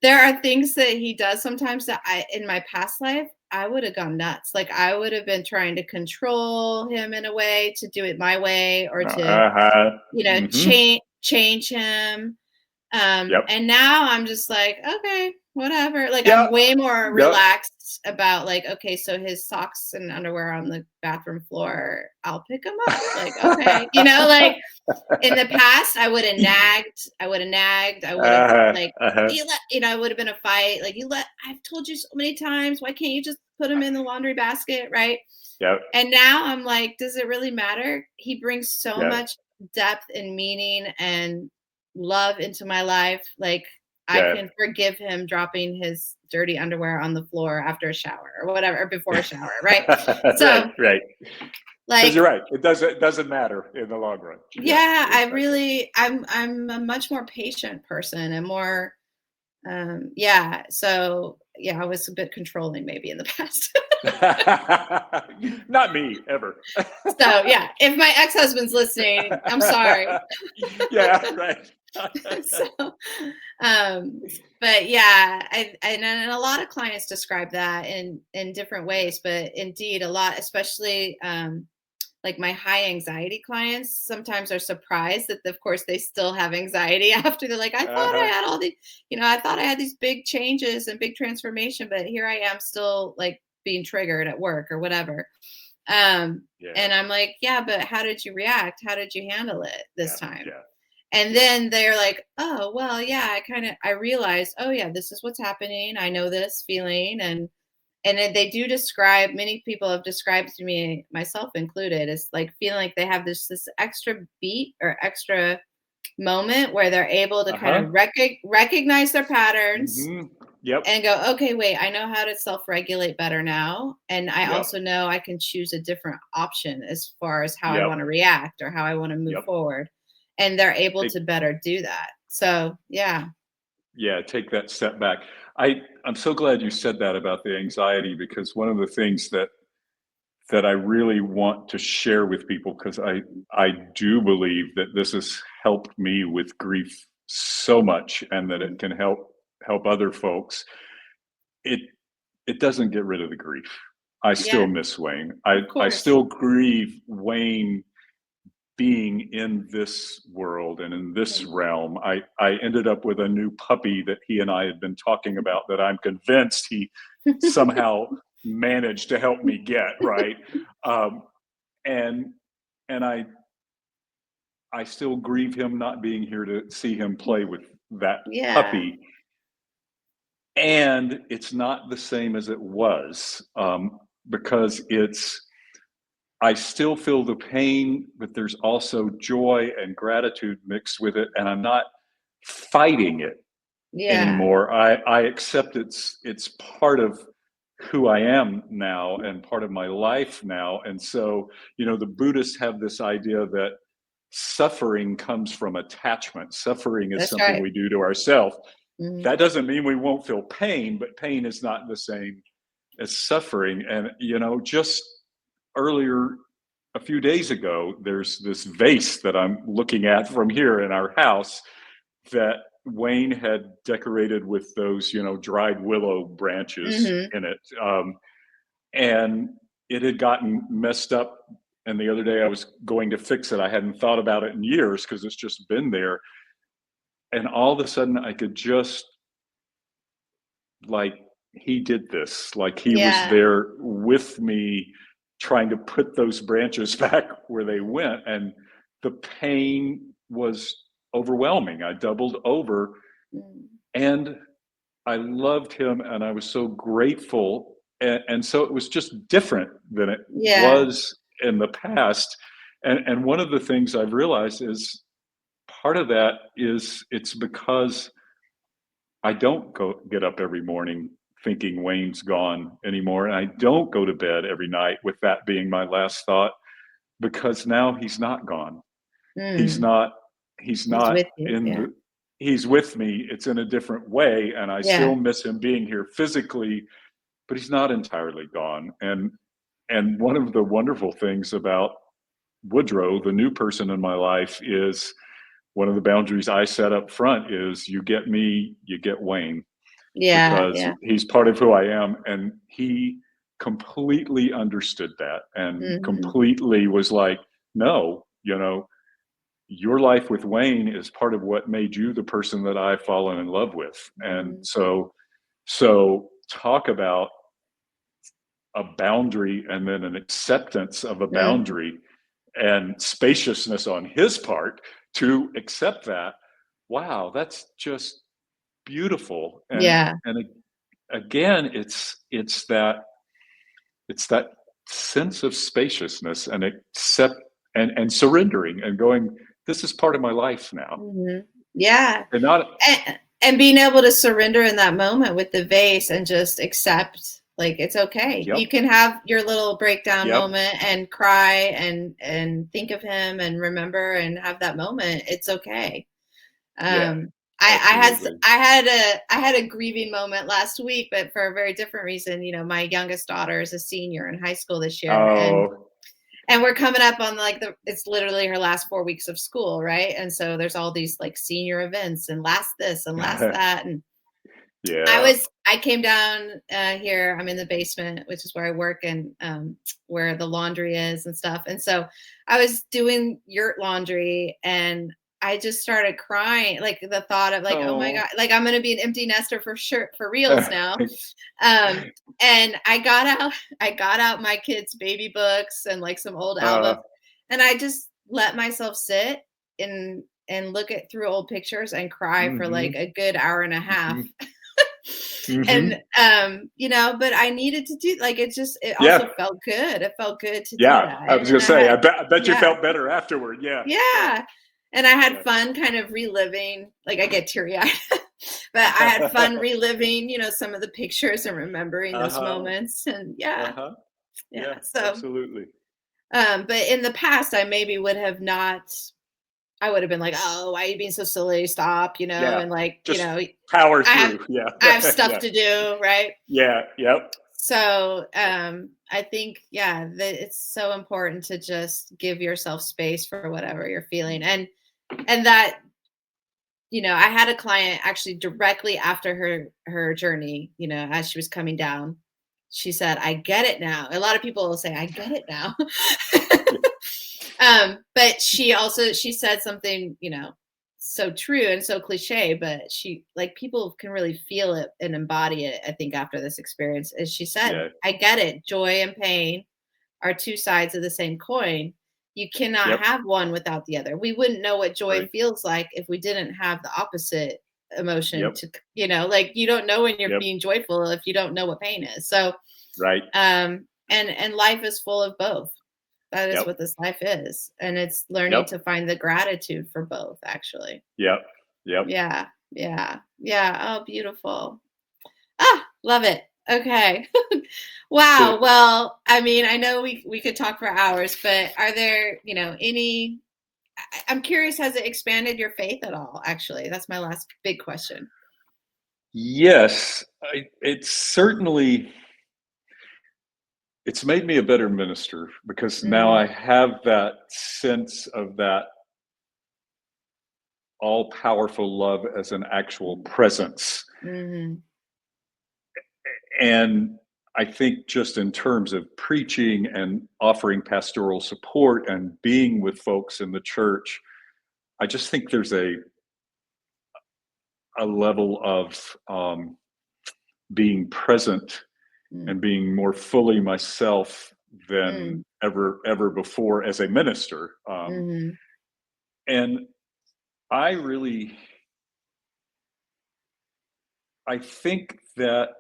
there are things that he does sometimes that in my past life, I would have gone nuts. Like I would have been trying to control him in a way, to do it my way, or to, Uh-huh. Mm-hmm. change him. Yep. And now I'm just like, okay, whatever. Like I'm Yep. way more Yep. relaxed about, like, okay, so his socks and underwear on the bathroom floor, I'll pick them up. Like, okay, like in the past, I would have nagged. I would have Uh-huh. like, Uh-huh. it would have been a fight. Like, I've told you so many times, why can't you just put them in the laundry basket, right? Yep. And now I'm like, does it really matter? He brings so Yep. much depth and meaning and love into my life. Like, I Yep. can forgive him dropping his dirty underwear on the floor after a shower or whatever, or before a shower, right? So, right. Because like, you're right. It doesn't matter in the long run. yeah, Exactly. I'm a much more patient person and more, yeah. So yeah, I was a bit controlling maybe in the past. Not me ever. So yeah, if my ex-husband's listening, I'm sorry. Yeah, right. So, um, but yeah, and a lot of clients describe that in different ways, but indeed a lot, especially like my high anxiety clients sometimes are surprised that of course they still have anxiety after. They're like, I thought I Uh-huh. had all these, I thought I had these big changes and big transformation, but here I am still like being triggered at work or whatever. Yeah, And I'm like, yeah, but how did you react? How did you handle it this yeah, time? yeah, And yeah. then they're like, oh, well, yeah, I realized, oh yeah, this is what's happening. I know this feeling. And they do describe, many people have described to me, myself included, as like feeling like they have this extra beat or extra moment where they're able to kind Uh-huh. of recognize their patterns Mm-hmm. Yep. and go, okay, wait, I know how to self-regulate better now. And I Yep. also know I can choose a different option as far as how I Yep. want to react or how I want to move Yep. forward. And they're able Take to better do that. So yeah. Yeah, take that step back. I'm so glad you said that about the anxiety, because one of the things that I really want to share with people, because I do believe that this has helped me with grief so much, and that it can help other folks. It it doesn't get rid of the grief. I still Yeah, miss Wayne. of I course. still grieve Wayne being in this world and in this Mhm. realm. I ended up with a new puppy that he and I had been talking about, that I'm convinced he somehow managed to help me get right. Um, and and I still grieve him not being here to see him play with that Yeah. puppy. And it's not the same as it was, because I still feel the pain, but there's also joy and gratitude mixed with it, and I'm not fighting it Yeah. anymore. I accept it's part of who I am now and part of my life now. And so, the Buddhists have this idea that suffering comes from attachment. Suffering is That's something right. we do to ourselves. Mhm. That doesn't mean we won't feel pain, but pain is not the same as suffering. And just earlier, a few days ago, there's this vase that I'm looking at from here in our house that Wayne had decorated with those, dried willow branches Mhm. in it. And it had gotten messed up. And the other day I was going to fix it. I hadn't thought about it in years because it's just been there. And all of a sudden I could just, like, he did this, like he was Yeah. there with me trying to put those branches back where they went. And the pain was overwhelming. I doubled over, Mm. and I loved him, and I was so grateful. And so it was just different than it Yeah. was in the past. And one of the things I've realized is part of that is it's because I don't get up every morning thinking Wayne's gone anymore, and I don't go to bed every night with that being my last thought, because now he's not gone. He's Mm, not he's he's not with you. in Yeah. the he's with me. It's in a different way, and I Yeah. still miss him being here physically, but he's not entirely gone. And one of the wonderful things about Woodrow, the new person in my life, is one of the boundaries I set up front is you get me, you get Wayne, Yeah. because Yeah. he's part of who I am. And he completely understood that and Hmm. completely was like, no, your life with Wayne is part of what made you the person that I've fallen in love with. And Hmm. so talk about a boundary and then an acceptance of a Hmm. boundary and spaciousness on his part to accept that. Wow, that's just beautiful. Yeah. And again, it's that sense of spaciousness and accept and surrendering and going, this is part of my life now. Hmm. Yeah. And not And being able to surrender in that moment with the vase and just accept, like, it's okay. yep, You can have your little breakdown yep, moment and cry and think of him and remember and have that moment. It's okay. yeah, Um, absolutely. I had a grieving moment last week, but for a very different reason. My youngest daughter is a senior in high school this year, Oh, and we're coming up on like it's literally her last 4 weeks of school, right? And so there's all these like senior events and last this and last that. And yeah. I came down here. I'm in the basement, which is where I work, and where the laundry is and stuff. And so I was doing yurt laundry, and I just started crying, like the thought of like, oh my Oh. god, like I'm gonna be an empty nester for sure, for reals now. Um, and I got out my kids' baby books and like some old uh, albums, and I just let myself sit and look at through old pictures and cry for like mhm, a good hour and a half. mhm, And mhm. but I needed to do, like, it Yeah, also felt good. It felt good to do yeah. that. I was gonna And I say, had, I bet you yeah, felt better afterward. Yeah, yeah. And I had yeah. fun kind of reliving, like I get teary-eyed, but I had fun reliving, some of the pictures and remembering those Uh-huh, moments. And yeah, uh-huh. yeah. Yeah, So absolutely. but in the past I maybe would have not, I would have been like, oh, why are you being so silly? Stop, Yeah, and like, just power I have through. Yeah, I have stuff yeah, to do, right? yeah, yep, So yep. I think, yeah, that it's so important to just give yourself space for whatever you're feeling. And that, I had a client actually directly after her journey, as she was coming down. She said, I get it now. A lot of people will say, I get it now. Yeah, But she said something, so true and so cliche, but she, like, people can really feel it and embody it, I think, after this experience. As she said, yeah, I get it. Joy and pain are two sides of the same coin. You cannot yep, have one without the other. We wouldn't know what joy right, feels like if we didn't have the opposite emotion yep, like, you don't know when you're yep, being joyful if you don't know what pain is. So right, and life is full of both. That is yep, what this life is. And it's learning yep, to find the gratitude for both, actually. yep, yep. Yeah. Yeah. Yeah. Oh, beautiful. Ah, love it. Okay. So Wow. Well, I mean, I know we could talk for hours, but are there, any, I'm curious, has it expanded your faith at all? Actually, that's my last big question. yes, it's made me a better minister because now Mm, I have that sense of that all powerful love as an actual presence. mm, And I think just in terms of preaching and offering pastoral support and being with folks in the church, I just think there's a level of being present mm, and being more fully myself than mm, ever before as a minister. mm, And I really, I think that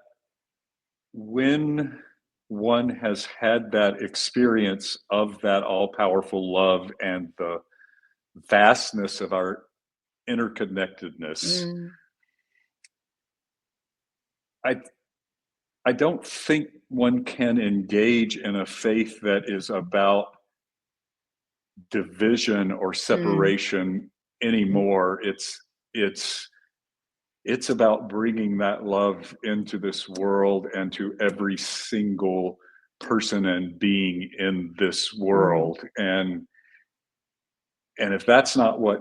when one has had that experience of that all-powerful love and the vastness of our interconnectedness, Mm, I I don't think one can engage in a faith that is about division or mm, separation mm, anymore. It's it's about bringing that love into this world and to every single person and being in this mm. world. And if that's not what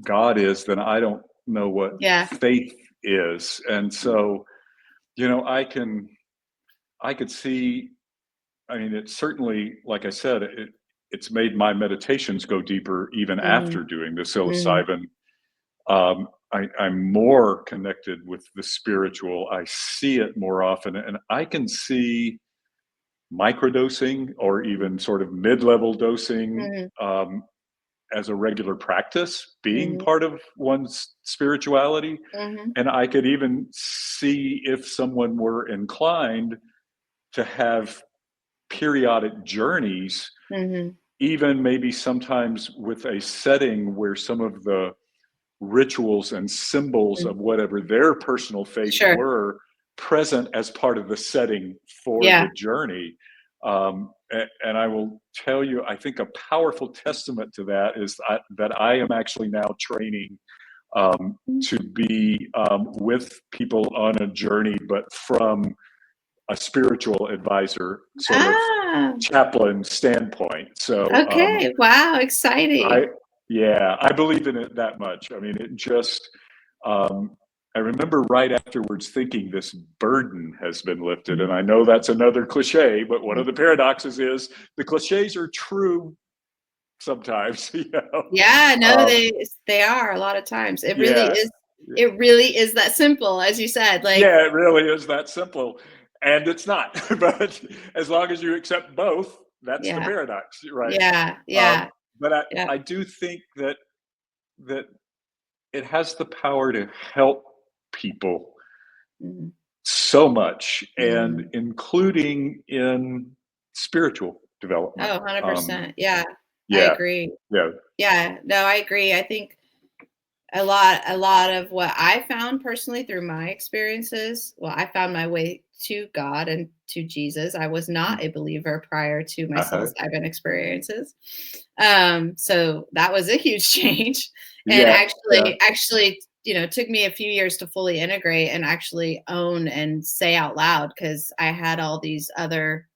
God is, then I don't know what Yeah. faith is. And so, you know, I could see, I mean, it's certainly, like I said, it's made my meditations go deeper even Mhm, after doing the mhm, psilocybin. I'm more connected with the spiritual. I see it more often, and I can see microdosing or even sort of mid-level dosing mhm, as a regular practice being mhm, part of one's spirituality. mhm, And I could even see if someone were inclined to have periodic journeys, mhm, even maybe sometimes with a setting where some of the rituals and symbols mhm. of whatever their personal faith Sure. were present as part of the setting for Yeah. the journey. And I will tell you, I think a powerful testament to that is that I am actually now training to be with people on a journey, but from a spiritual advisor sort of Ah, chaplain standpoint. So okay. Wow, I, exciting. yeah, I believe in it that much. I mean, it just, um, I remember right afterwards thinking this burden has been lifted. And I know that's another cliche, but one of the paradoxes is the cliches are true sometimes, you know. Yeah, no, Um, they are a lot of times. yeah, It really is that simple, as you said. Like, yeah, it really is that simple. And it's not. But as long as you accept both, that's the yeah, paradox, right? yeah, Um, yeah, but yeah. I do think that it has the power to help people Mhm, so much, and mhm. including in spiritual development. Oh, 100%. Yeah, I Yeah, agree. yeah, Yeah, no, I agree. I think a lot of what I found personally through my experiences, well, I found my way to God and to Jesus. I was not mm, a believer prior to my uh-huh, psilocybin experiences. So that was a huge change. And yeah, yeah, actually, took me a few years to fully integrate and actually own and say out loud because I had all these other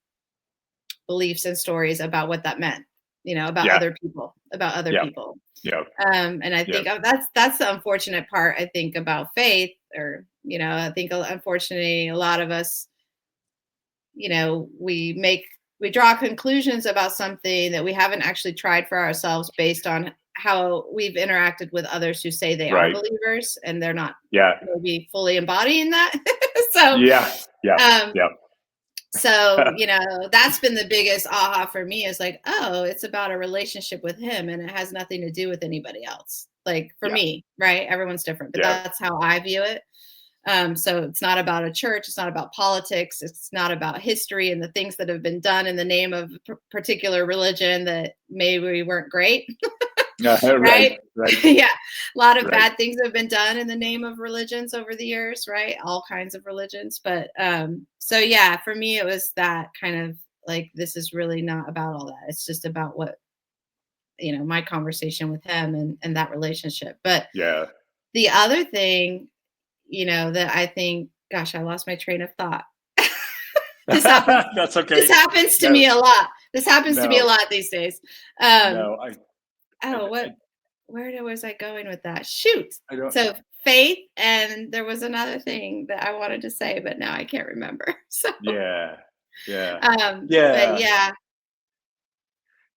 beliefs and stories about what that meant, yeah, about other yeah, people. yeah, And I yeah, think that's the unfortunate part, I think, about faith, or, I think unfortunately a lot of us, we draw conclusions about something that we haven't actually tried for ourselves based on how we've interacted with others who say they are right, believers and they're not yeah, maybe fully embodying that. so yeah, yeah, um yeah, that's been the biggest aha for me, is like, oh, it's about a relationship with him and it has nothing to do with anybody else. Like, for yeah, me, right? Everyone's different, but yeah, that's how I view it. So it's not about a church, it's not about politics, it's not about history and the things that have been done in the name of a particular religion that maybe weren't great. right, Right? right, Yeah. A lot of right, bad things have been done in the name of religions over the years, right? All kinds of religions. But so yeah, for me it was that kind of like, this is really not about all that. It's just about what, my conversation with him and that relationship. But yeah. the other thing, that I think, gosh, I lost my train of thought. This happens That's this okay. happens to No, me a lot. This happens to me a no, lot these days. Um, no. I, oh, I, where was I going with that? Shoot. I don't. So faith, and there was another thing that I wanted to say, but now I can't remember. So, Yeah, yeah, but yeah, yeah.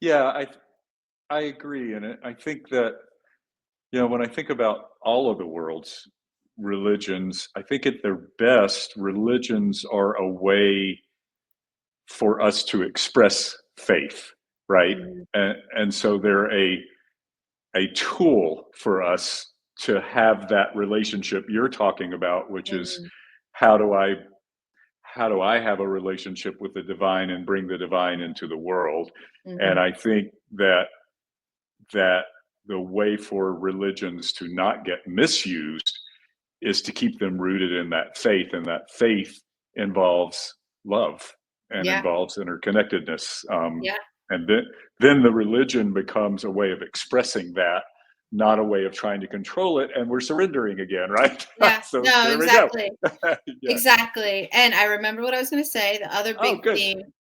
yeah. I agree, and I think that, you know, when I think about all of the world's religions, I think at their best, religions are a way for us to express faith, right? Mhm, And so they're a tool for us to have that relationship you're talking about, which is mhm, how do I how do I have a relationship with the divine and bring the divine into the world? And Mhm. I think that the way for religions to not get misused is to keep them rooted in that faith, and that faith involves love and Yeah. involves interconnectedness. Yeah. And then the religion becomes a way of expressing that, not a way of trying to control it. And we're surrendering again, right? Yeah. So No, there we go. exactly. Yeah. Exactly. And I remember what I was going to say. Oh, good.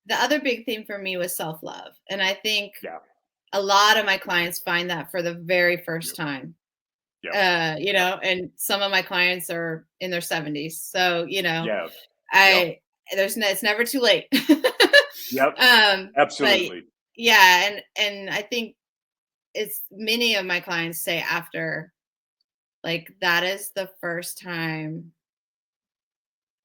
The other big theme for me was self-love. And I think Yeah. a lot of my clients find that for the very first Yep. time. Yep. Yep. And some of my clients are in their 70s. So, Yeah. Yep. I it's never too late. Yep. But Absolutely. yeah, and I think it's many of my clients say after, like, that is the first time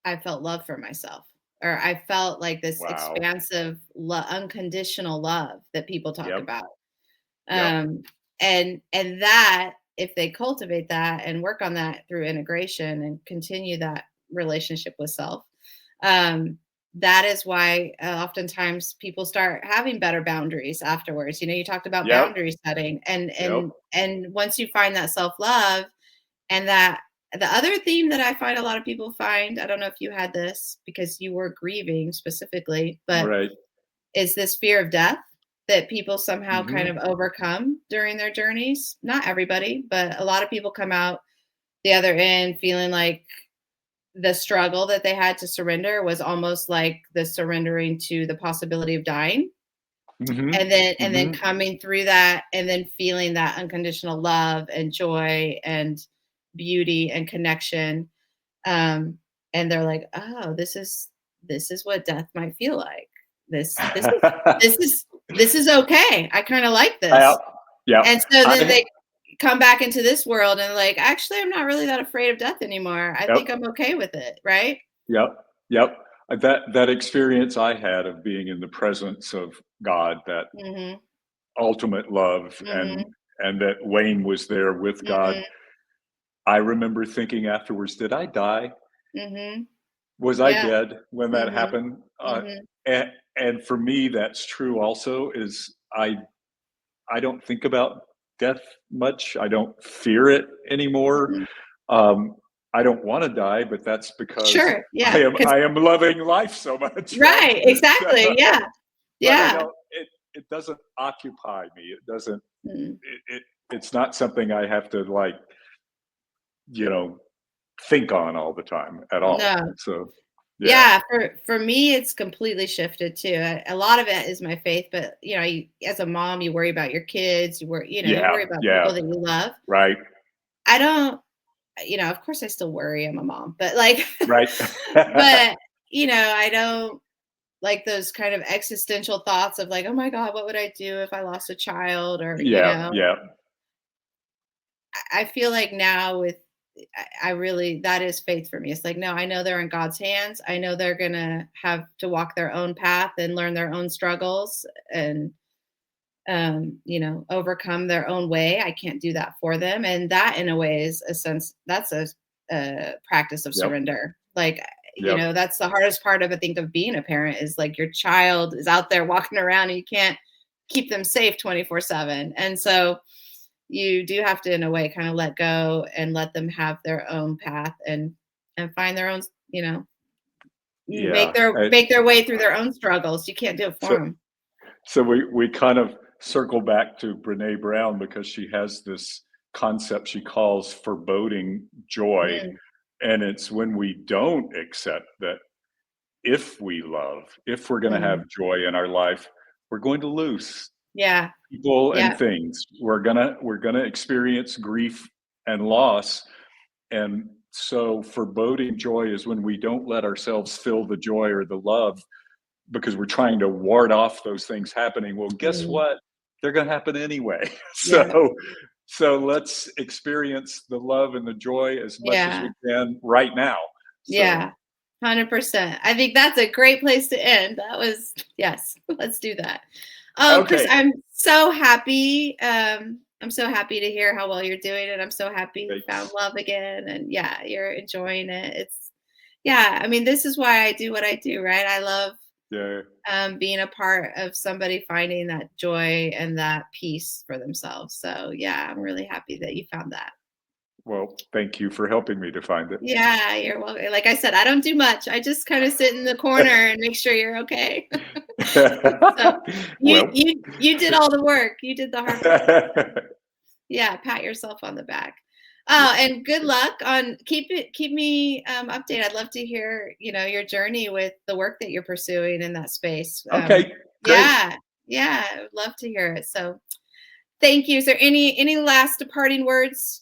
I felt love for myself, or I felt like this Wow. expansive, unconditional love that people talk Yep. about. Yep. Um, and that, if they cultivate that and work on that through integration and continue that relationship with self, um, that is why oftentimes people start having better boundaries afterwards. You talked about Yep. boundary setting, and Yep. once you find that self love, and that the other theme that I find a lot of people find, I don't know if you had this because you were grieving specifically, but Right. is this fear of death that people somehow kind Hmm. of overcome during their journeys. Not everybody, but a lot of people come out the other end feeling like the struggle that they had to surrender was almost like the surrendering to the possibility of dying. Hmm. And then Hmm. coming through that, and then feeling that unconditional love and joy and beauty and connection. Um, and they're like, oh, this is what death might feel like. This this is this is this is okay. I kind of like Yep. this. Yep. And so then I they come back into this world and like, actually, I'm not really that afraid of death anymore. I think Yep. I'm okay with it, right? Yep. Yep. That experience I had of being in the presence of God, that Mhm. ultimate love, Mhm. and that Wayne was there with God. Mhm. I remember thinking afterwards, did I die? Mhm. Was I Yeah. dead when that Mhm. happened? Mhm. And for me, that's true also, is I don't think about death much. I don't fear it anymore. Mhm. Um, I don't want to die, but that's because Sure. Yeah. I am loving life so much, right? Right. So, Exactly. Yeah. but I Yeah. don't. It doesn't occupy me. It doesn't. Mm. It's not something I have to, like, you know think on all the time at all. No. So yeah, Yeah, for me, it's completely shifted too. A lot of it is my faith, but as a mom, you worry about your kids, you yeah, worry about yeah, people that you love. right, I don't, of course I still worry. I'm a mom, but like, right. but I don't like those kind of existential thoughts of like, oh my God, what would I do if I lost a child? Or, Yeah, yeah, I feel like now with I really, that is faith for me. It's like, no, I know they're in God's hands. I know they're gonna have to walk their own path and learn their own struggles and overcome their own way. I can't do that for them. And that in a way is a sense that's a practice of yep, surrender. Like, yep, that's the hardest part of I think of being a parent is like your child is out there walking around and you can't keep them safe 24/7. And so you do have to in a way kind of let go and let them have their own path and find their own, yeah. make their way through their own struggles. You can't do it for So them. we kind of circle back to Brene Brown, because she has this concept she calls foreboding joy, Mm, and it's when we don't accept that, if we love, if we're going to mm. have joy in our life, we're going to lose Yeah. people and Yeah. things. We're gonna experience grief and loss. And so foreboding joy is when we don't let ourselves feel the joy or the love, because we're trying to ward off those things happening. Well, guess Mm, what? They're going to happen anyway. yeah. So let's experience the love and the joy as much as we Yeah. can right now. So Yeah. 100%. I think that's a great place to end. That was yes. Let's do that. Oh, Chris, okay, I'm so happy to hear how well you're doing, and I'm so happy you found thanks. love again. And yeah, you're enjoying it. Yeah, I mean, this is why I do what I do, right? I love Yeah. being a part of somebody finding that joy and that peace for themselves. So yeah, I'm really happy that you found that. Well, thank you for helping me to find it. Yeah, you're welcome. Like I said, I don't do much. I just kind of sit in the corner and make sure you're okay. So Well, you did all the work. You did the hard part. Yeah, pat yourself on the back. yeah. Oh, and good luck on keep me updated. I'd love to hear, your journey with the work that you're pursuing in that space. Okay, great. Yeah, yeah, I would love to hear it. So thank you. Is there any last departing words,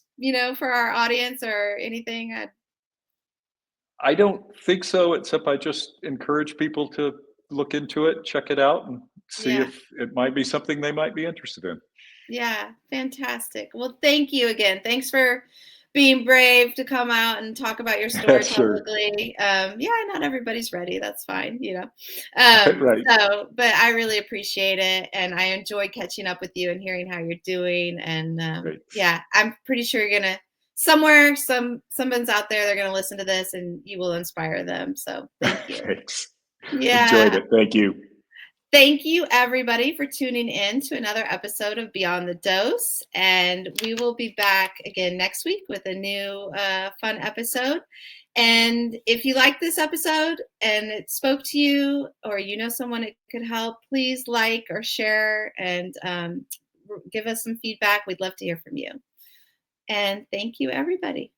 for our audience or anything? I don't think so, except I just encourage people to look into it, check it out, and see Yeah. if it might be something they might be interested in. Yeah, fantastic. Well, thank you again. Thanks for being brave to come out and talk about your story Sure. publicly. Yeah, not everybody's ready. That's fine. Right. But I really appreciate it, and I enjoyed catching up with you and hearing how you're doing. And Great. yeah, I'm pretty sure you're gonna somewhere someone's out there. They're gonna listen to this, and you will inspire them. So thank you. Thanks. Enjoyed Yeah. it. Thank you. Thank you, everybody, for tuning in to another episode of Beyond the Dose. And we will be back again next week with a new fun episode. And if you like this episode and it spoke to you, or you know someone it could help, please like or share and give us some feedback. We'd love to hear from you. And thank you, everybody.